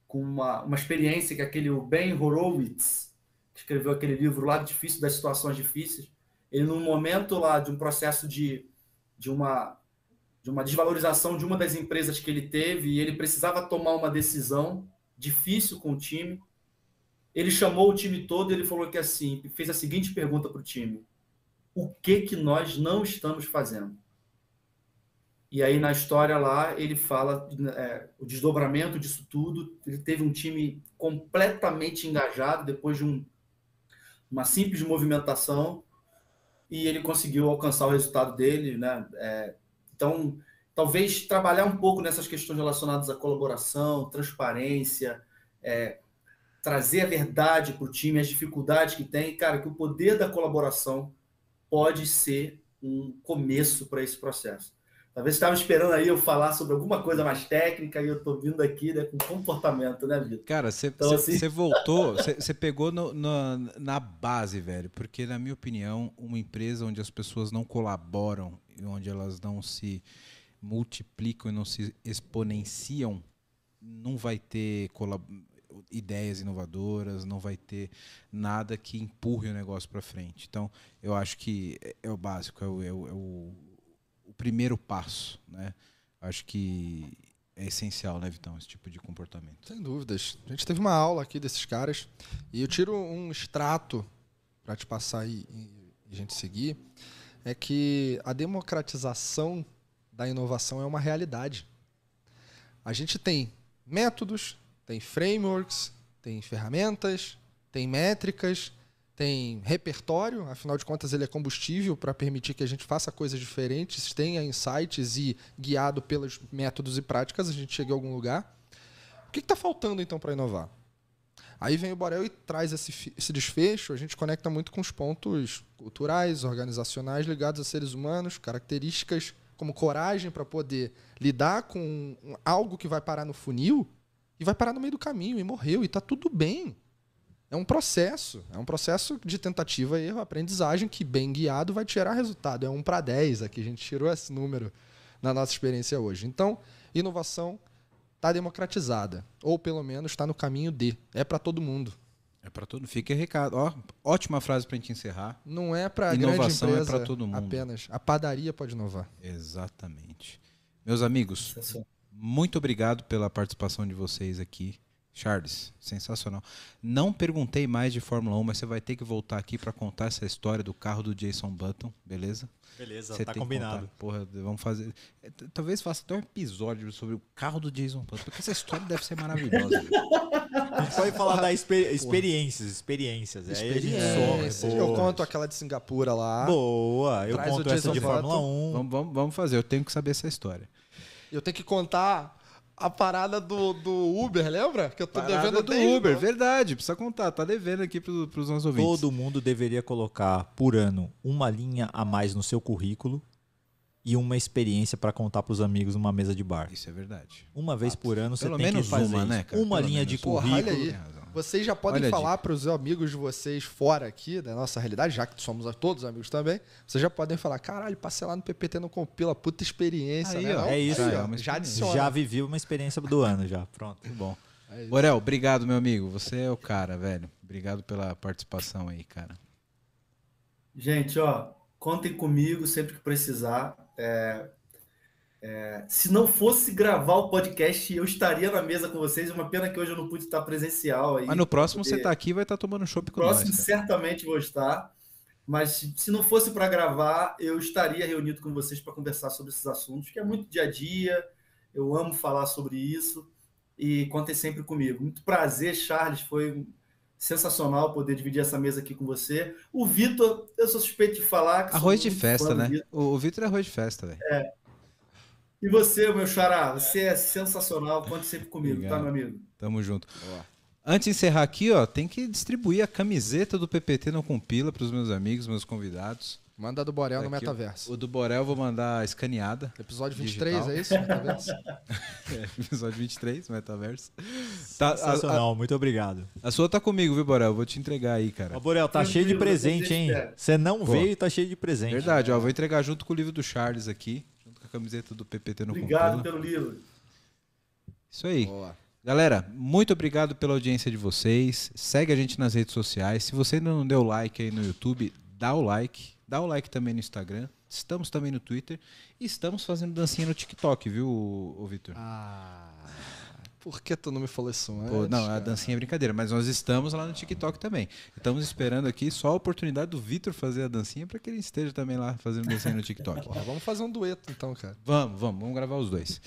uma experiência que aquele Ben Horowitz, que escreveu aquele livro lá, Difícil, das Situações Difíceis, ele, num momento lá de um processo de uma desvalorização de uma das empresas que ele teve, e ele precisava tomar uma decisão difícil com o time, ele chamou o time todo e ele falou que assim, fez a seguinte pergunta para o time: o que nós não estamos fazendo? E aí, na história lá, ele fala o desdobramento disso tudo. Ele teve um time completamente engajado depois de uma simples movimentação, e ele conseguiu alcançar o resultado dele, né? Então, talvez trabalhar um pouco nessas questões relacionadas à colaboração, transparência, trazer a verdade para o time, as dificuldades que tem. Cara, que o poder da colaboração pode ser um começo para esse processo. Talvez você estava esperando aí eu falar sobre alguma coisa mais técnica e eu estou vindo aqui, né, com comportamento, né, Vitor? Cara, você Então, assim- voltou, você pegou na base, velho. Porque, na minha opinião, uma empresa onde as pessoas não colaboram, e onde elas não se multiplicam e não se exponenciam, não vai ter ideias inovadoras, não vai ter nada que empurre o negócio para frente. Então, eu acho que é o básico, é o primeiro passo, né? Acho que é essencial, né, Vitão, esse tipo de comportamento. Sem dúvidas. A gente teve uma aula aqui desses caras e eu tiro um extrato para te passar e a gente seguir, é que a democratização da inovação é uma realidade. A gente tem métodos, tem frameworks, tem ferramentas, tem métricas, tem repertório, afinal de contas ele é combustível para permitir que a gente faça coisas diferentes, tenha insights e guiado pelos métodos e práticas a gente chegue a algum lugar. O que está faltando então para inovar? Aí vem o Borel e traz esse desfecho, a gente conecta muito com os pontos culturais, organizacionais ligados a seres humanos, características como coragem para poder lidar com algo que vai parar no funil e vai parar no meio do caminho e morreu e está tudo bem. É um processo de tentativa e erro, aprendizagem que bem guiado vai gerar resultado. É 1/10 aqui, a gente tirou esse número na nossa experiência hoje. Então, inovação está democratizada, ou pelo menos está no caminho de. É para todo mundo. É para todo mundo. Fica aí recado. Ó, ótima frase para a gente encerrar. Não é para grande Inovação empresa é para todo mundo. apenas. A padaria pode inovar. Exatamente. Meus amigos, muito obrigado pela participação de vocês aqui. Charles, sensacional. Não perguntei mais de Fórmula 1, mas você vai ter que voltar aqui para contar essa história do carro do Jason Button, beleza? Beleza, Você tá tem que combinado. contar. Porra, vamos fazer. Talvez faça até um episódio sobre o carro do Jason Button, porque essa história deve ser maravilhosa. A gente pode falar da experiências. Aí a gente some. Eu conto aquela de Singapura lá. Boa, eu Traz conto o essa de Jason Fórmula Button. 1. Vamos fazer, eu tenho que saber essa história. Eu tenho que contar a parada do Uber, lembra? Que eu tô Parada devendo do desde Uber, verdade, precisa contar, tá devendo aqui pros nossos ouvintes. Todo mundo deveria colocar por ano uma linha a mais no seu currículo e uma experiência para contar pros amigos numa mesa de bar. Isso é verdade. Uma vez por ano você Pelo tem que menos fazer uma, isso. né, cara? Uma Pelo linha menos. de Porra, currículo. olha aí. Tem razão. Vocês já podem Olha a falar para os amigos de vocês fora aqui da nossa realidade, já que somos todos amigos também. Vocês já podem falar, caralho, passei lá no PPT no Compila, puta experiência, Aí, né? ó, Não? é isso, Aí, é ó, uma já experiência. adiciona. Já vivi uma experiência do ano já. Pronto. Muito bom. É isso. Borel, obrigado, meu amigo. Você é o cara, velho. Obrigado pela participação aí, cara. Gente, ó, contem comigo sempre que precisar. Se não fosse gravar o podcast, eu estaria na mesa com vocês. Uma pena que hoje eu não pude estar presencial aí. Mas no próximo poder- você tá aqui e vai estar tomando chopp No com nós. próximo cara. certamente vou estar. Mas se não fosse para gravar, eu estaria reunido com vocês para conversar sobre esses assuntos, que é muito dia a dia. Eu amo falar sobre isso. E contem sempre comigo. Muito prazer, Charles. Foi sensacional poder dividir essa mesa aqui com você. O Vitor, eu sou suspeito de falar. Que sou Arroz de muito festa, fã do né? Vitor. O Vitor é arroz de festa, velho. E você, meu xará, você é sensacional. Conte sempre comigo, Obrigado. tá, meu amigo? Tamo junto. Antes de encerrar aqui, ó, tem que distribuir a camiseta do PPT Não Compila pros meus amigos, meus convidados. Manda do Borel no Aqui, metaverso. O do Borel eu vou mandar escaneada. Episódio digital. 23, é isso? Metaverso? Episódio 23, metaverso. Tá, Sensacional, muito obrigado. a sua tá comigo, viu, Borel? Vou te entregar aí, cara. Ó, Borel, tá cheio de Tranquilo, presente, você hein? espera. Você não Pô. veio e tá cheio de presente. Verdade, ó, vou entregar junto com o livro do Charles aqui, junto com a camiseta do PPT Não Obrigado Compila. pelo livro. Isso aí. Boa. Galera, muito obrigado pela audiência de vocês. Segue a gente nas redes sociais. Se você ainda não deu like aí no YouTube, dá o like. Dá o like também no Instagram. Estamos também no Twitter. E estamos fazendo dancinha no TikTok, viu, ô Vitor? Por que tu não me falou isso antes? Pô, não, a cara? dancinha é brincadeira, mas nós estamos lá no TikTok também. Estamos esperando aqui só a oportunidade do Vitor fazer a dancinha para que ele esteja também lá fazendo dancinha no TikTok. Porra, vamos fazer um dueto então, cara. Vamos gravar os dois.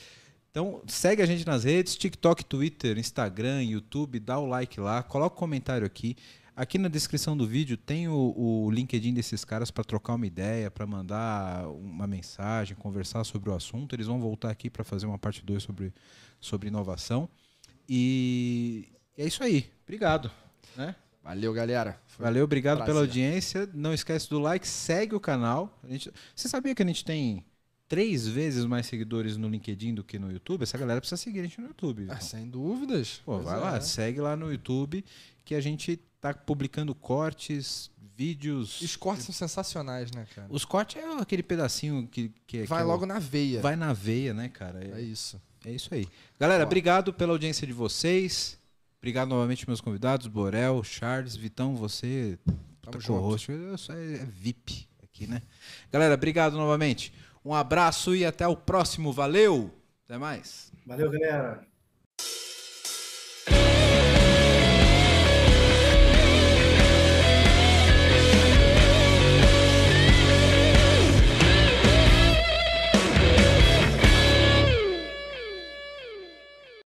Então, segue a gente nas redes, TikTok, Twitter, Instagram, YouTube, dá o like lá, coloca o comentário aqui. Aqui na descrição do vídeo tem o LinkedIn desses caras para trocar uma ideia, para mandar uma mensagem, conversar sobre o assunto. Eles vão voltar aqui para fazer uma parte 2 sobre inovação. E é isso aí. Obrigado. Né? Valeu, galera. Foi Valeu, obrigado prazer. pela audiência. Não esquece do like, segue o canal. Você sabia que a gente tem 3 vezes mais seguidores no LinkedIn do que no YouTube, essa galera precisa seguir a gente no YouTube. Então. Sem dúvidas. Pô, vai lá, segue lá no YouTube que a gente tá publicando cortes, vídeos. E os cortes são sensacionais, né, cara? Os cortes é aquele pedacinho que vai logo na veia. Vai na veia, né, cara? É isso. É isso aí. Galera, obrigado pela audiência de vocês. Obrigado novamente meus convidados, Borel, Charles, Vitão, você tá co-host, é VIP aqui, né? Galera, obrigado novamente. Um abraço e até o próximo. Valeu! Até mais. Valeu, galera.